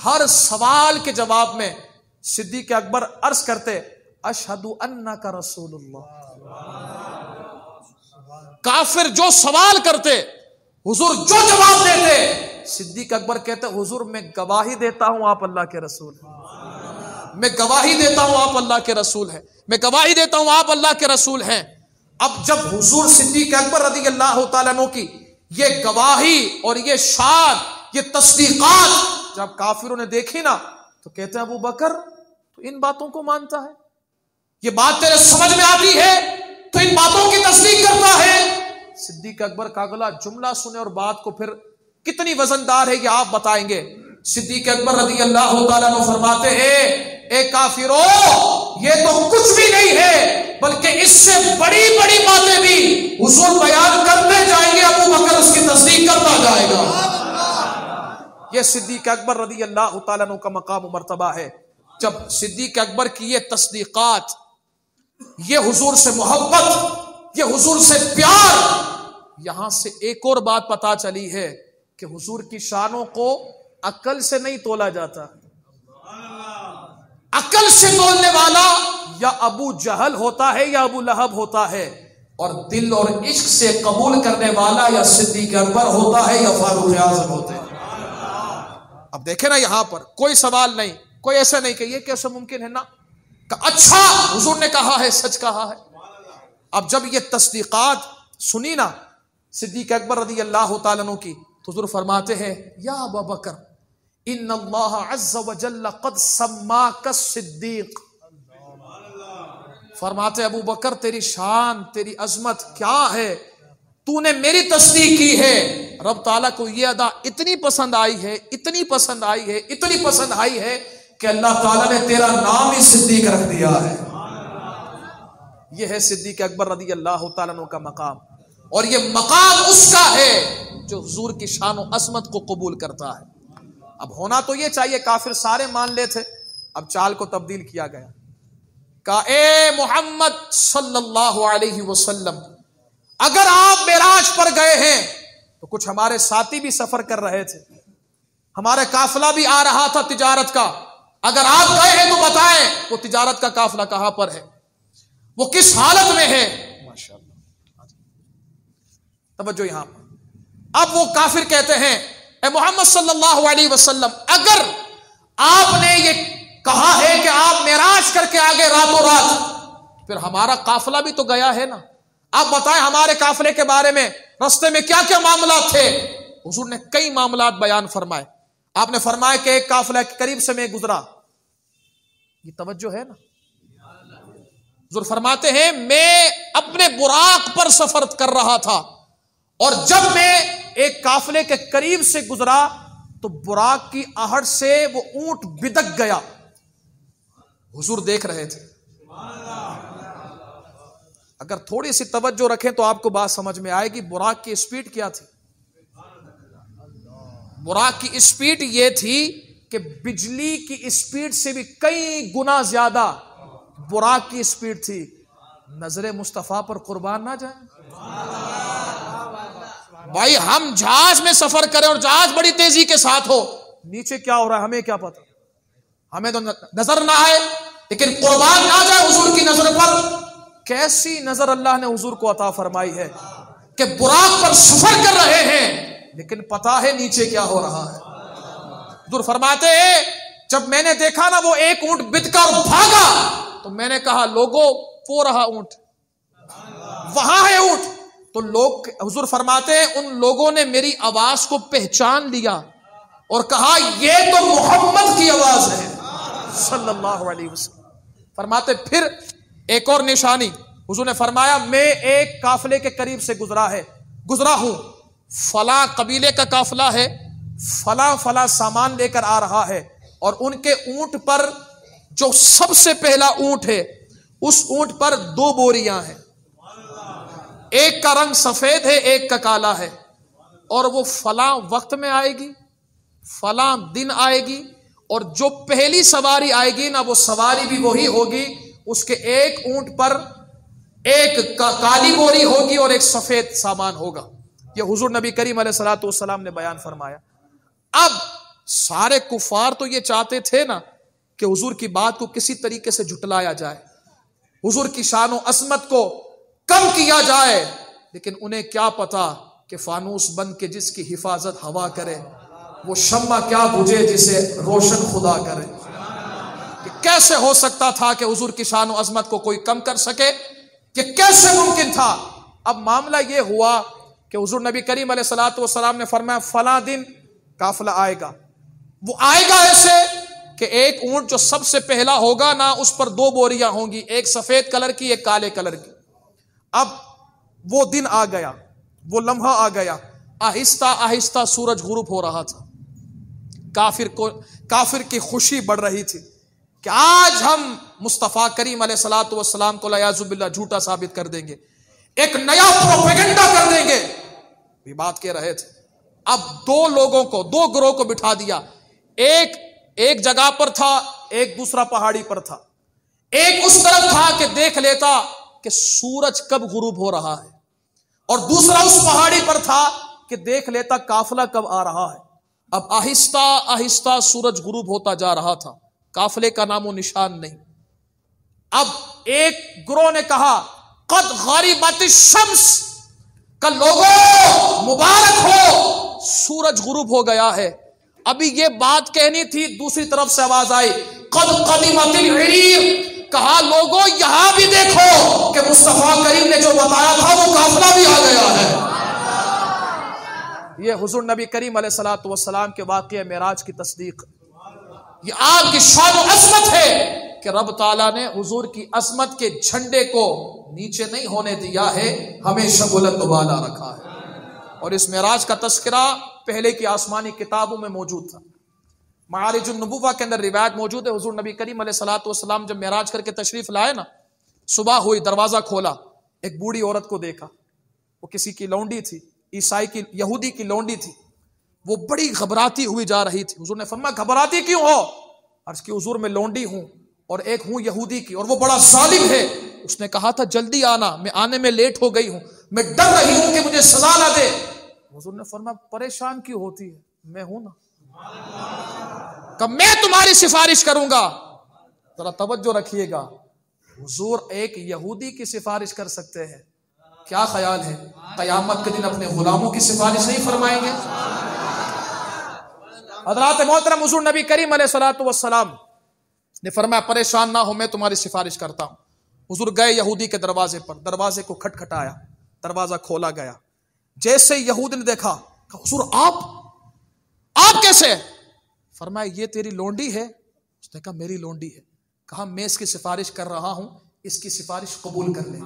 ہر سوال کے جواب میں صدیق اکبر عرض کرتے اشہد انک رسول اللہ. کافر جو سوال کرتے حضور جو جواب دیتے، صدیق اکبر کہتے حضور میں گواہی دیتا ہوں آپ اللہ کے رسول ہیں، میں گواہی دیتا ہوں آپ اللہ کے رسول ہیں، میں گواہی دیتا ہوں آپ اللہ کے رسول ہیں. اب جب حضور صدیق اکبر رضی اللہ تعالیٰ عنہ کی یہ گواہی اور یہ شان، یہ تصدیقات جب کافروں نے دیکھی نا تو کہتے ہیں ابو بکر تو ان باتوں کو مانتا ہے، یہ بات تیرے سمجھ میں آتی ہے تو ان باتوں کی تصدیق کرتا ہے. صدیق اکبر کا اگلا جملہ سنے اور بات کو پھر کتنی وزندار ہے یہ آپ بتائیں گے. صدیق اکبر رضی اللہ تعالیٰ عنہ فرماتے ہیں اے کافرو یہ تو کچھ بھی نہیں ہے بلکہ اس سے بڑی بڑی باتیں بھی حضور بیان کرتے جائے گا. یہ صدیق اکبر رضی اللہ تعالیٰ عنہ کا مقام و مرتبہ ہے. جب صدیق اکبر کی یہ تصدیقات، یہ حضور سے محبت، یہ حضور سے پیار، یہاں سے ایک اور بات پتا چلی ہے کہ حضور کی شانوں کو عقل سے نہیں تولا جاتا. عقل سے تولنے والا یا ابو جہل ہوتا ہے یا ابو لہب ہوتا ہے، اور دل اور عشق سے قبول کرنے والا یا صدیق اکبر ہوتا ہے یا فاروق اعظم ہوتے ہیں. اب دیکھیں نا، یہاں پر کوئی سوال نہیں، کوئی ایسا نہیں کہ یہ کیسے ممکن ہے نا، کہ اچھا حضور نے کہا ہے، سچ کہا ہے. اب جب یہ تصدیقات سنی نا صدیق اکبر رضی اللہ تعالیٰ عنہ کی، تو حضور فرماتے ہیں یا ابا بکر ان اللہ عز وجل قد سماک الصدیق. فرماتے ابو بکر تیری شان، تیری عظمت کیا ہے، تو نے میری تصدیق کی ہے. رب تعالیٰ کو یہ ادا اتنی پسند آئی ہے، اتنی پسند آئی ہے، اتنی پسند آئی ہے کہ اللہ تعالیٰ نے تیرا نام ہی صدیق رکھ دیا ہے. یہ ہے صدیق اکبر رضی اللہ تعالیٰ عنہ کا مقام، اور یہ مقام اس کا ہے جو حضور کی شان و عظمت کو قبول کرتا ہے. اب ہونا تو یہ چاہیے، کافر سارے مان لے تھے، اب چال کو تبدیل کیا گیا. کہا اے محمد صلی اللہ علیہ وسلم، اگر آپ معراج پر گئے ہیں تو کچھ ہمارے ساتھی بھی سفر کر رہے تھے، ہمارے قافلہ بھی آ رہا تھا تجارت کا. اگر آپ گئے ہیں تو بتائیں وہ تجارت کا قافلہ کہاں پر ہے، وہ کس حالت میں ہے. ماشاءاللہ، توجہ یہاں پر. اب وہ کافر کہتے ہیں اے محمد صلی اللہ علیہ وسلم، اگر آپ نے یہ کہا ہے کہ آپ معراج کر کے آگے راتوں رات، پھر ہمارا قافلہ بھی تو گیا ہے نا. آپ بتائیں ہمارے قافلے کے بارے میں، رستے میں کیا کیا معاملات تھے. حضور نے کئی معاملات بیان فرمائے. آپ نے فرمایا کہ ایک قافلہ کے قریب سے میں گزرا. یہ توجہ ہے نا. حضور فرماتے ہیں میں اپنے براق پر سفر کر رہا تھا، اور جب میں ایک قافلے کے قریب سے گزرا تو براق کی آہٹ سے وہ اونٹ بدک گیا. حضور دیکھ رہے تھے. اگر تھوڑی سی توجہ رکھیں تو آپ کو بات سمجھ میں آئے گی. براق کی اسپیڈ کیا تھی؟ براق کی اسپیڈ یہ تھی کہ بجلی کی اسپیڈ سے بھی کئی گنا زیادہ براق کی اسپیڈ تھی. نظر مصطفیٰ پر قربان نہ جائیں. بھائی ہم جہاز میں سفر کریں اور جہاز بڑی تیزی کے ساتھ ہو، نیچے کیا ہو رہا ہے ہمیں کیا پتا، ہمیں تو نظر نہ آئے، لیکن قربان نہ جائے حضور کی نظر پر. کیسی نظر اللہ نے حضور کو عطا فرمائی ہے کہ براق پر سفر کر رہے ہیں لیکن پتا ہے نیچے کیا ہو رہا ہے. حضور فرماتے ہیں جب میں نے دیکھا نا وہ ایک اونٹ بدکا اور بھاگا، تو میں نے کہا لوگوں وہ رہا اونٹ، وہاں ہے اونٹ. تو لوگ، حضور فرماتے ہیں ان لوگوں نے میری آواز کو پہچان لیا اور کہا یہ تو محمد کی آواز ہے صلی اللہ علیہ وسلم. فرماتے پھر ایک اور نشانی. حضور نے فرمایا میں ایک قافلے کے قریب سے گزرا ہوں، فلاں قبیلے کا قافلہ ہے، فلاں فلاں سامان لے کر آ رہا ہے، اور ان کے اونٹ پر جو سب سے پہلا اونٹ ہے اس اونٹ پر 2 بوریاں ہیں، ایک کا رنگ سفید ہے ایک کا کالا ہے، اور وہ فلاں وقت میں آئے گی، فلاں دن آئے گی، اور جو پہلی سواری آئے گی نا وہ سواری بھی وہی ہوگی، اس کے ایک اونٹ پر ایک کالی بوری ہوگی اور ایک سفید سامان ہوگا. یہ حضور نبی کریم علیہ الصلوۃ والسلام نے بیان فرمایا. اب سارے کفار تو یہ چاہتے تھے نا کہ حضور کی بات کو کسی طریقے سے جھٹلایا جائے، حضور کی شان و عظمت کو کم کیا جائے، لیکن انہیں کیا پتا کہ فانوس بن کے جس کی حفاظت ہوا کرے وہ شمع کیا بجھے جسے روشن خدا کرے. کہ کیسے ہو سکتا تھا کہ حضور کی شان و عظمت کو کوئی کم کر سکے، کہ کیسے ممکن تھا. اب معاملہ یہ ہوا کہ حضور نبی کریم علیہ الصلوۃ والسلام نے فرمایا فلاں دن قافلہ آئے گا. وہ آئے گا ایسے کہ ایک اونٹ جو سب سے پہلا ہوگا نا اس پر 2 بوریاں ہوں گی، ایک سفید کلر کی ایک کالے کلر کی. اب وہ دن آ گیا، وہ لمحہ آ گیا، آہستہ آہستہ سورج غروب ہو رہا تھا. کافر کی خوشی بڑھ رہی تھی کہ آج ہم مصطفیٰ کریم علیہ الصلوۃ والسلام کو والعیاذ باللہ جھوٹا ثابت کر دیں گے، ایک نیا پروپیگنڈا کر دیں گے. یہ بات کہہ رہے تھے اب دو لوگوں کو، دو گروہ کو بٹھا دیا، ایک جگہ پر تھا، ایک دوسرا پہاڑی پر تھا، ایک اس طرف تھا کہ دیکھ لیتا کہ سورج کب غروب ہو رہا ہے، اور دوسرا اس پہاڑی پر تھا کہ دیکھ لیتا قافلہ کب آ رہا ہے۔ اب آہستہ آہستہ سورج غروب ہوتا جا رہا تھا، قافلے کا نام و نشان نہیں۔ اب ایک گروہ نے کہا قد غربت الشمس، کہ لوگوں مبارک ہو سورج غروب ہو گیا ہے۔ ابھی یہ بات کہنی تھی، دوسری طرف سے آواز آئی قد قدمت العیر، کہا لوگوں یہاں بھی دیکھو کہ مصطفیٰ کریم نے جو بتایا تھا وہ قافلہ بھی آ گیا ہے۔ یہ حضور نبی کریم علیہ الصلوۃ والسلام کے واقعہ معراج کی تصدیق، یہ آپ کی شان و عظمت ہے کہ رب تعالیٰ نے حضور کی عظمت کے جھنڈے کو نیچے نہیں ہونے دیا ہے، ہمیشہ بلند و بالا رکھا ہے۔ اور اس معراج کا تذکرہ پہلے کی آسمانی کتابوں میں موجود تھا۔ معارج النبوہ کے اندر روایت موجود ہے، حضور نبی کریم علیہ الصلوۃ والسلام جب معراج کر کے تشریف لائے نا، صبح ہوئی، دروازہ کھولا، ایک بوڑھی عورت کو دیکھا، وہ کسی کی لونڈی تھی، عیسائی کی، یہودی کی لونڈی تھی، وہ بڑی گھبراتی ہوئی جا رہی تھی۔ حضور نے فرمایا گھبراتی کیوں ہو؟ عرض کی حضور میں لونڈی ہوں اور ایک ہوں یہودی کی، اور وہ بڑا ظالم ہے، اس نے کہا تھا جلدی آنا، میں آنے میں لیٹ ہو گئی ہوں، میں ڈر رہی ہوں کہ مجھے سزا نہ دے۔ حضور نے فرمایا پریشان کیوں ہوتی ہے، میں ہوں نا، کہ میں تمہاری سفارش کروں گا۔ ذرا توجہ رکھیے گا، حضور ایک یہودی کی سفارش کر سکتے ہیں، کیا خیال ہے قیامت کے دن اپنے غلاموں کی سفارش نہیں فرمائیں گے؟ حضرات محترم، حضور نبی کریم علیہ الصلوۃ والسلام نے فرمایا پریشان نہ ہو، میں تمہاری سفارش کرتا ہوں۔ حضور گئے یہودی کے دروازے پر، دروازے کو کھٹکھٹایا، دروازہ کھولا گیا۔ جیسے یہودی نے دیکھا کہ حضور آپ کیسے؟ فرمایا یہ تیری لونڈی ہے؟ اس نے کہا میری لونڈی ہے۔ کہا میں اس کی سفارش کر رہا ہوں، اس کی سفارش قبول کر لیں۔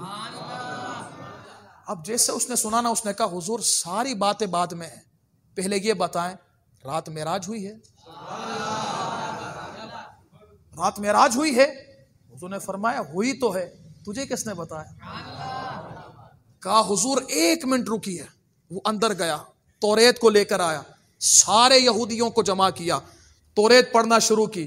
اب جیسے اس نے سنا نا، اس نے کہا حضور ساری باتیں بعد میں ہیں، پہلے یہ بتائیں رات معراج ہوئی ہے؟ رات معراج ہوئی ہے؟ حضور نے فرمایا ہوئی تو ہے، تجھے کس نے بتایا؟ کہا حضور 1 منٹ رکیے۔ وہ اندر گیا، توریت کو لے کر آیا، سارے یہودیوں کو جمع کیا، توریت پڑھنا شروع کی۔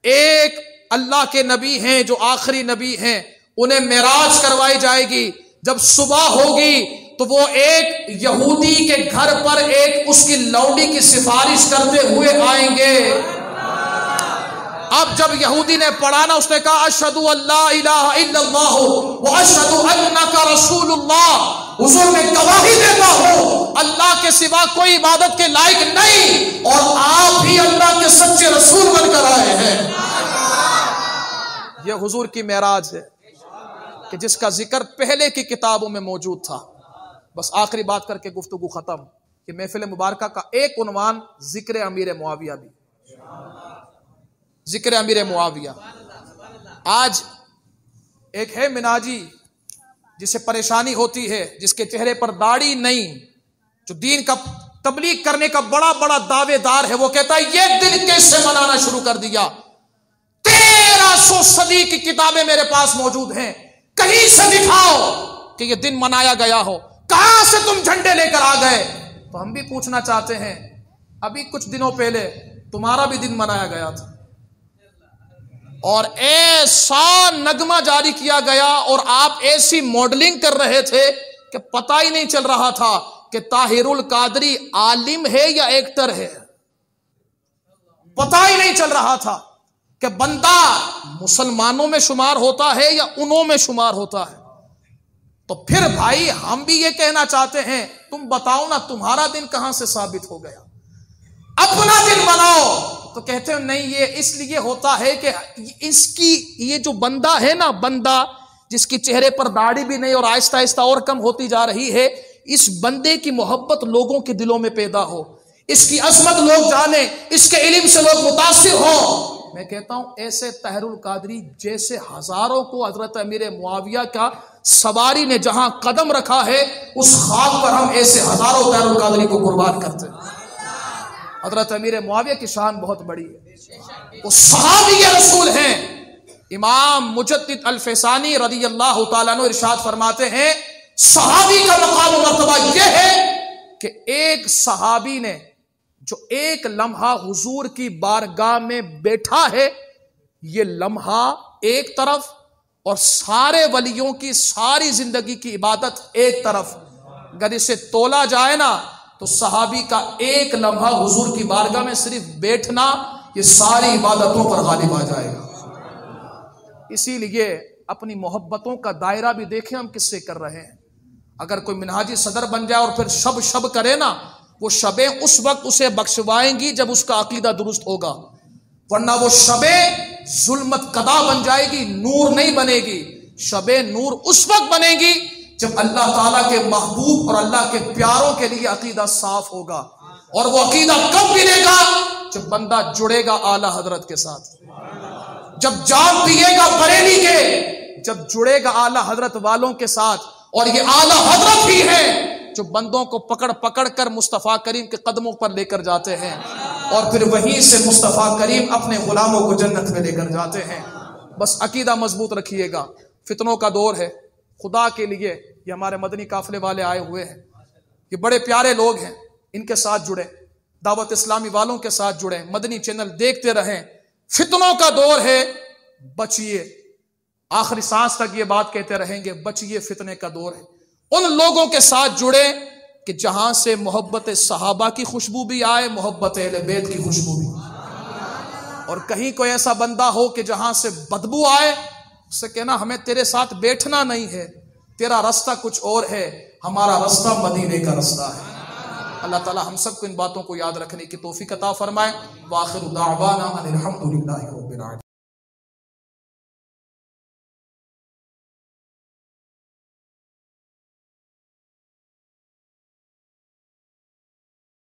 ایک اللہ کے نبی ہیں جو آخری نبی ہیں، انہیں معراج کروائی جائے گی، جب صبح ہوگی تو وہ ایک یہودی کے گھر پر ایک اس کی لونڈی کی سفارش کرتے ہوئے آئیں گے۔ اب جب یہودی نے پڑھا نا، اس نے کہا اشہد ان لا الہ الا اللہ واشہد انک رسول اللہ، حضور میں گواہی دیتا ہوں اللہ کے سوا کوئی عبادت کے لائق نہیں، اور آپ ہی اللہ کے سچے رسول بن کر آئے ہیں۔ یہ حضور کی معراج ہے کہ جس کا ذکر پہلے کی کتابوں میں موجود تھا۔ بس آخری بات کر کے گفتگو ختم کہ محفل مبارکہ کا ایک عنوان ذکر امیر معاویہ بھی، ذکر امیر معاویہ۔ آج ایک ہے مناجی جسے پریشانی ہوتی ہے، جس کے چہرے پر داڑھی نہیں، جو دین کا تبلیغ کرنے کا بڑا دعوے دار ہے، وہ کہتا ہے یہ دن کیسے منانا شروع کر دیا؟ 1300 صدی کی کتابیں میرے پاس موجود ہیں، کہیں سے دکھاؤ کہ یہ دن منایا گیا ہو، کہاں سے تم جھنڈے لے کر آ گئے؟ تو ہم بھی پوچھنا چاہتے ہیں، ابھی کچھ دنوں پہلے تمہارا بھی دن منایا گیا تھا، اور ایسا نغمہ جاری کیا گیا اور آپ ایسی ماڈلنگ کر رہے تھے کہ پتہ ہی نہیں چل رہا تھا کہ طاہر القادری عالم ہے یا ایکٹر ہے، پتہ ہی نہیں چل رہا تھا کہ بندہ مسلمانوں میں شمار ہوتا ہے یا انہوں میں شمار ہوتا ہے۔ تو پھر بھائی ہم بھی یہ کہنا چاہتے ہیں، تم بتاؤ نا تمہارا دن کہاں سے ثابت ہو گیا؟ اپنا دن بناؤ۔ تو کہتے ہیں نہیں، یہ اس لیے ہوتا ہے کہ اس کی یہ جو بندہ ہے نا، بندہ جس کی چہرے پر داڑھی بھی نہیں اور آہستہ آہستہ اور کم ہوتی جا رہی ہے، اس بندے کی محبت لوگوں کے دلوں میں پیدا ہو، اس کی عظمت لوگ جانیں، اس کے علم سے لوگ متاثر ہوں۔ میں کہتا ہوں ایسے طاہر القادری جیسے ہزاروں کو حضرت امیر معاویہ کا سواری نے جہاں قدم رکھا ہے، اس خاک پر ہم ایسے ہزاروں طاہر القادری کو قربان کرتے ہیں۔ حضرت امیر معاویہ کی شان بہت بڑی ہے، وہ صحابی رسول ہیں۔ امام مجدد الفسانی رضی اللہ تعالیٰ عنہ ارشاد فرماتے ہیں، صحابی کا مقام و مرتبہ یہ ہے کہ ایک صحابی نے جو ایک لمحہ حضور کی بارگاہ میں بیٹھا ہے، یہ لمحہ ایک طرف اور سارے ولیوں کی ساری زندگی کی عبادت ایک طرف، اگر اسے تولا جائے نا تو صحابی کا ایک لمحہ حضور کی بارگاہ میں صرف بیٹھنا یہ ساری عبادتوں پر غالب آ جائے گا۔ اسی لیے اپنی محبتوں کا دائرہ بھی دیکھیں ہم کس سے کر رہے ہیں۔ اگر کوئی منہاجی صدر بن جائے اور پھر شب کرے نا، وہ شبیں اس وقت اسے بخشوائیں گی جب اس کا عقیدہ درست ہوگا، ورنہ وہ شبیں ظلمت قدا بن جائے گی، نور نہیں بنے گی۔ شبیں نور اس وقت بنے گی جب اللہ تعالیٰ کے محبوب اور اللہ کے پیاروں کے لیے عقیدہ صاف ہوگا، اور وہ عقیدہ کب ملے گا؟ جب بندہ جڑے گا اعلیٰ حضرت کے ساتھ، جب جام پیے گا بریلی کے، جب جڑے گا اعلیٰ حضرت والوں کے ساتھ، اور یہ اعلیٰ حضرت ہی ہے جو بندوں کو پکڑ کر مصطفیٰ کریم کے قدموں پر لے کر جاتے ہیں، اور پھر وہیں سے مصطفیٰ کریم اپنے غلاموں کو جنت میں لے کر جاتے ہیں۔ بس عقیدہ مضبوط رکھیے گا۔ فتنوں کا دور ہے، خدا کے لیے یہ ہمارے مدنی قافلے والے آئے ہوئے ہیں، یہ بڑے پیارے لوگ ہیں، ان کے ساتھ جڑیں، دعوت اسلامی والوں کے ساتھ جڑیں، مدنی چینل دیکھتے رہیں۔ فتنوں کا دور ہے، بچیے، آخری سانس تک یہ بات کہتے رہیں گے، بچیے، فتنے کا دور ہے۔ ان لوگوں کے ساتھ جڑے کہ جہاں سے محبت صحابہ کی خوشبو بھی آئے، محبت اہل بیت کی خوشبو بھی، اور کہیں کوئی ایسا بندہ ہو کہ جہاں سے بدبو آئے، اس سے کہنا ہمیں تیرے ساتھ بیٹھنا نہیں ہے، تیرا رستہ کچھ اور ہے، ہمارا رستہ مدینے کا رستہ ہے۔ اللہ تعالی ہم سب کو ان باتوں کو یاد رکھنے کی توفیق عطا فرمائے۔ وآخر دعوانا ان الحمد للہ رب العالمین۔